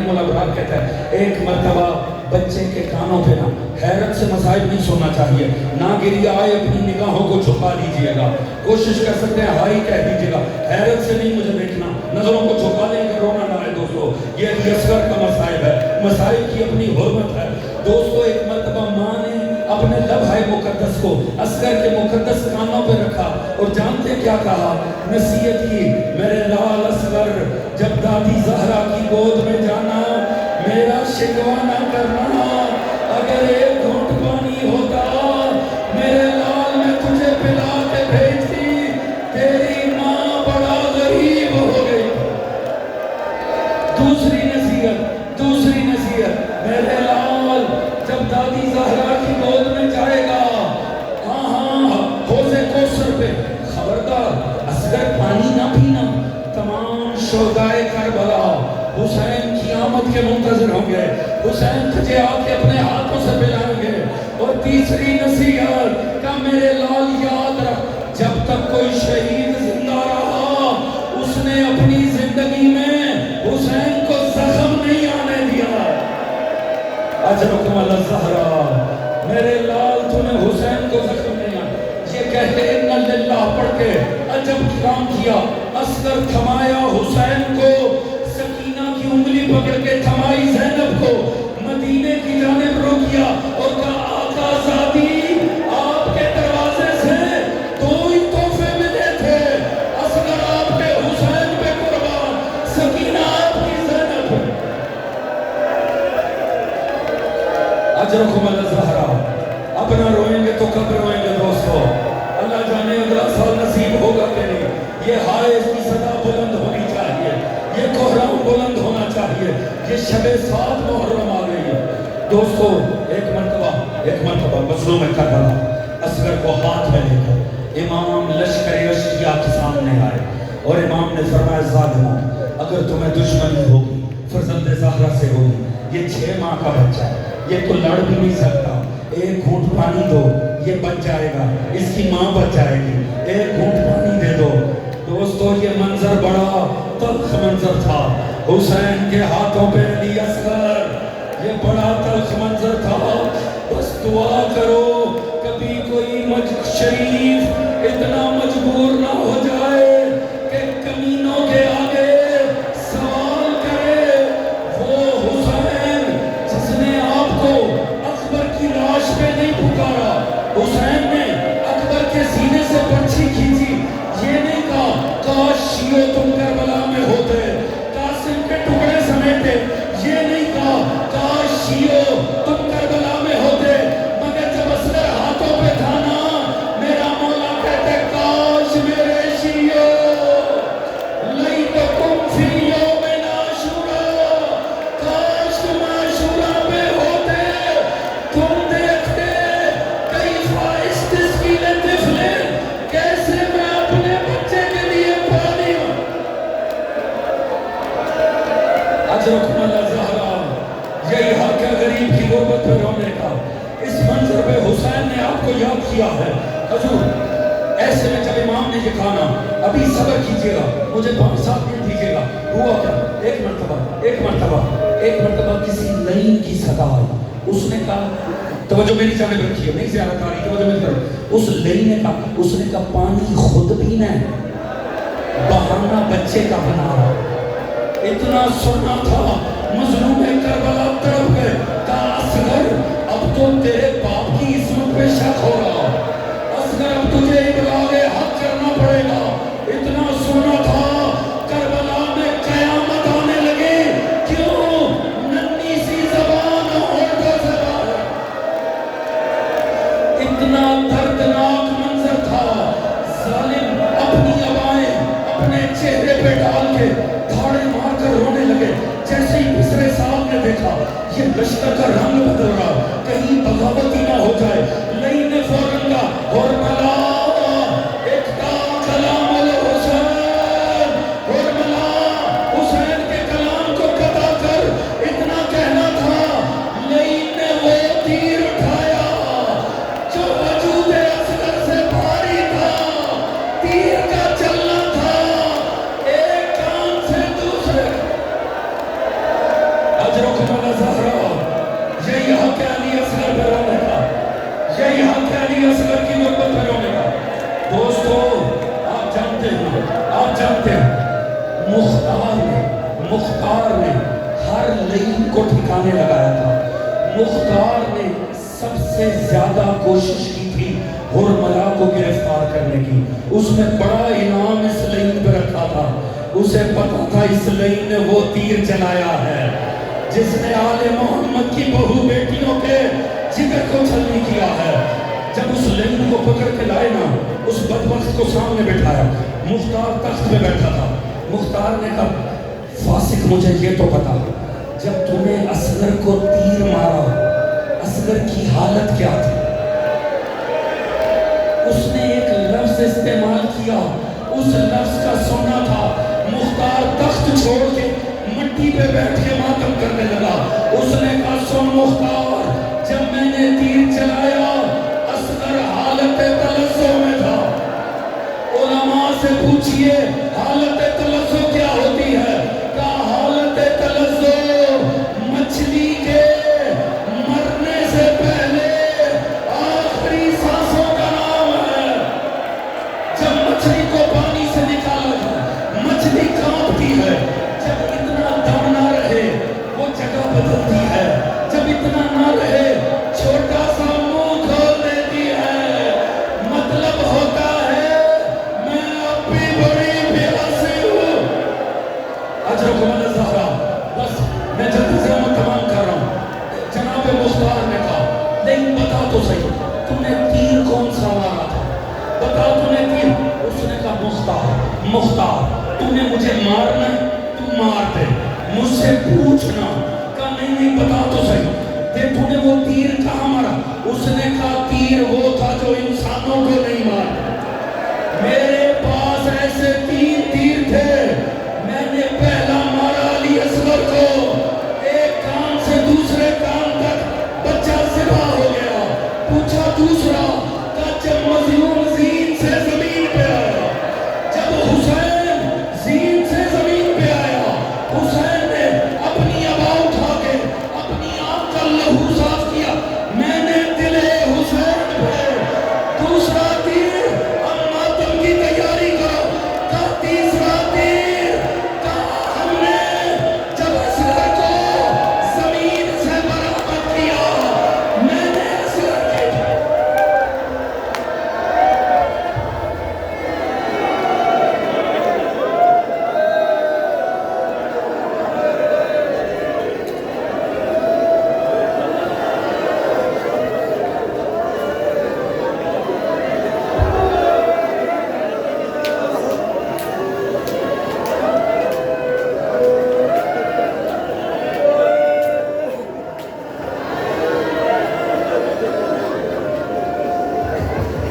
الابرار کہتا ہے ایک مرتبہ بچے کے کانوں پہ نا حیرت سے مصائب نہیں سننا چاہیے، نہ گری آئے اپنی نگاہوں کو جھکا لیجئے گا، کوشش کر سکتے ہیں ہائی کہہ دیجئے گا، حیرت سے نہیں مجھے دیکھنا، نظروں کو جھکا لیں کہ رونا نہ آئے۔ دوستو یہ اصغر کا مصائب ہے، مصائب کی اپنی حرمت ہے۔ دوستو ایک مرتبہ ماں نے اپنے لبھائے مقدس کو اصغر کے مقدس کانوں پہ رکھا اور جانتے کیا کہا، نصیحت کی میرے لال اصغر جب دادی زہرا کی گود میں جانا میرا شکوہ نہ کرنا، اگر ایک گھونٹ پانی ہوتا میرے لال میں تجھے پلا کے بھیجتی، تیری ماں بڑا غریب ہو گئی۔ دوسری نصیحت میرے لال جب دادی زہرا کی گود میں جائے گا، حوض کوثر پہ خبردار اصغر پانی نہ پینا، تمام شہدائے کربلا حسین کی آمد کے منتظر ہوں گے، حسین تجھے آ کے اپنے ہاتھوں سے پلائیں گے۔ اور تیسری نصیحت کا میرے لال یاد رکھ جب تک کوئی شہید زندہ رہا اس نے اپنی زندگی میں حسین کو زخم نہیں آنے دیا۔ اجرکم اللہ زہرا، میرے لال تو نے حسین کو زخم نہیں آنے، یہ کہتے اِنَّ لِلَّهِ پڑھ کے عجب کام کیا، اصغر تھمایا حسین کو، سکینہ کی انگلی پکڑ کے تھمائی زینب کو، مدینے کی جانب رو کیا اور کہا آقا زادی آپ کے دروازے سے دو ہی تحفے ملے تھے، اصغر آپ کے حسین پہ قربان، سکینہ آپ کی زینب۔ اجرکم اللہ زہرا، اب نہ روئیں گے تو کب روئیں گے دوستو، اللہ جانے اگلا سال نصیب ہوگا کہ نہیں۔ یہ حائز کی صدا بلند ہونی چاہیے، یہ کوہرام بلند ہونا چاہیے، یہ شب سات محرم آ گئی ہے۔ دوستو ایک مرتبہ مظلوم کربلا اصغر کو ہاتھ میں لے کر امام لشکر اشقیاء کے سامنے آئے اور امام نے فرمایا ظالموں اگر تمہیں دشمنی ہوگی فرزند زہرا سے ہوگی، یہ 6 ماہ کا بچہ ہے، یہ تو لڑ بھی نہیں سکتا، ایک گھونٹ پانی دو یہ بچ جائے گا، اس کی ماں بچ جائے گی، ایک گھونٹ پانی دے دو۔ دوستو یہ منظر بڑا تلخ منظر تھا، حسین کے ہاتھوں پہ علی اصغر، یہ بڑا تلخ منظر تھا۔ بس دعا کرو کبھی کوئی شریف اتنا مجبور نہ ہو جائے کہ کمینوں کے آگے سوال کرے، وہ حسین جس نے آپ کو اکبر کی لاش پہ نہیں پکارا، حسین نے اکبر کے سینے سے پرچھی کھینچی، یہ نہیں کہا کاش شیعو تم کربلا میں ہوتے، قاسم کے ٹکڑے سمیٹے، یہ نہیں کہا کاش شیعو تم کربلا میں ہوتے، مگر جب اصغر ہاتھوں پہ تھا نا میرا مولا کہتے کاش میرے شیعو لیتکم فی یوم عاشوراء، کاش تم عاشوراء پہ ہوتے، تم دیکھتے کیف استسقیل طفل، کیسے میں اپنے بچے کے لیے پانی ہوں۔ اجرکم اللہ زہرا، یہی حق ہے غریب کی غربت پہ رونے کا۔ اس منظر پہ حسین نے آپ کو یاد کیا ہے، حضور ایسے میں جب امام نے یہ کہا نا ابھی صبر کیجئے گا مجھے 5-7 منٹ دیجئے گا، ہوا کیا ایک مرتبہ کسی لعین کی صدا آئی، اس نے کہا توجہ میری جانب رکھیے, نہیں زیارت آ رہی, توجہ میری طرف. اس لئی نے کہا, اس نے کہا پانی خود پینا ہے, بہانہ بچے کا بنا رہا. اتنا سنا تھا, مظلوم کربلا تڑپ گئے, کہا اصغر اب تو تیرے باپ کی عصمت پہ شک ہو رہا, اصغر اب تجھے ابلاغ حق کرنا پڑے گا. اتنا سنا تھا, کربلا میں قیامت آنے لگی. کیوں؟ ننھی سی زبان ہونٹوں سے باہر. اتنا دردناک منظر تھا. ظالم اپنی عبائیں اپنے چہرے پہ ڈال کے دھاڑے مار کر رونے لگے. جیسے ہی مصر صاحب نے دیکھا یہ لشکر کا رنگ بدل رہا, کہیں بغاوت ہی نہ ہو جائے, لئی نے فوراً کہا حرملا اقتا کلام الحسین, حرملا حسین کے کلام کو قطع کر. اتنا کہنا تھا, لئی نے وہ تیر اٹھایا جو وجود اصغر سے بھاری تھا. تیر کا چلنا تھا ایک کان سے دوسرے. اجرکم اللہ زہرا, یہی حق ہے علی اصغر پہ رونے کا, یہی حق ہے علی اصغر کی محبت پہ رونے کا. دوستو آپ جانتے ہیں, آپ جانتے ہیں مختار نے ہر لئی کو ٹھکانے لگایا تھا. مختار نے سب سے زیادہ کوشش کی تھی حرملا کو گرفتار کرنے کی. اس نے بڑا انعام اس لئی پہ رکھا تھا. اسے پتا تھا اس لئی نے وہ تیر چلایا ہے جس نے آل محمد کی بہو بیٹیوں کے جگر کو چھلنی کیا ہے. جب اس لئی کو پکڑ کے لائے نا, اس بدبخت کو سامنے بٹھایا. مختار تخت پہ بیٹھا تھا. مختار نے کہا فاسق مجھے یہ تو پتا, جب تم نے اصغر کو تیر مارا اصغر کی حالت کیا تھی. اس نے ایک لفظ استعمال کیا, اس لفظ کا سننا تھا. مختار تخت چھوڑ کے مٹی پہ بیٹھ کے ماتم کرنے لگا. اس نے کہا سن مختار, جب میں نے تیر چلایا اصغر حالت تلذذ میں تھا. علماء سے پوچھئے حالت تلذذ کیا ہوتی ہے. کہا حالت تلذذ مچھلی کے مرنے سے پہلے آخری سانسوں کا نام ہے. جب مچھلی کو پانی سے نکالا جائے مچھلی کانپتی ہے. جب اتنا دم نہ رہے وہ جگہ بدلتی ہے. جب اتنا نہ رہے چھوٹا سا منہ کھول دیتی ہے. مطلب ہوتا ہے میں اب بھی بڑی پیاسی ہوں. اجرکم اللہ زہرا. بس میں جلدی سے میں تمام کر رہا ہوں. جناب مختار نے کہا لیکن بتا تو صحیح تم نے تیر کون سا مارا تھا, بتا تم نے تیر. اس نے کہا مختار تم نے مجھے مارنا ہے تو مار دے, مجھ سے پوچھنا. کہا نہیں بتا تو صحیح تو نے وہ تیر کہاں مارا. اس نے کہا تیر وہ تھا جو انسانوں کو نہیں مارا. میرے پاس ایسے 3 تیر تھے. میں نے پہلا مارا علی اصغر کو, ایک کان سے دوسرے کان تک بچہ ذبح ہو گیا. پوچھا دوسرا, کہا جب مظلوم زین سے زمین پہ آیا, جب حسین زین سے زمین پہ آیا, حسین نے اپنی عبا اٹھا کے اپنی آنکھ کا لہو صاف کیا. میں نے دل حسین پہ دوسرا تیر, اب ماتم کی تیاری کرو. کا تیسرا تیر ہم نے جب اصغر کو زمین سے برآمد کیا, میں نے اصغر کے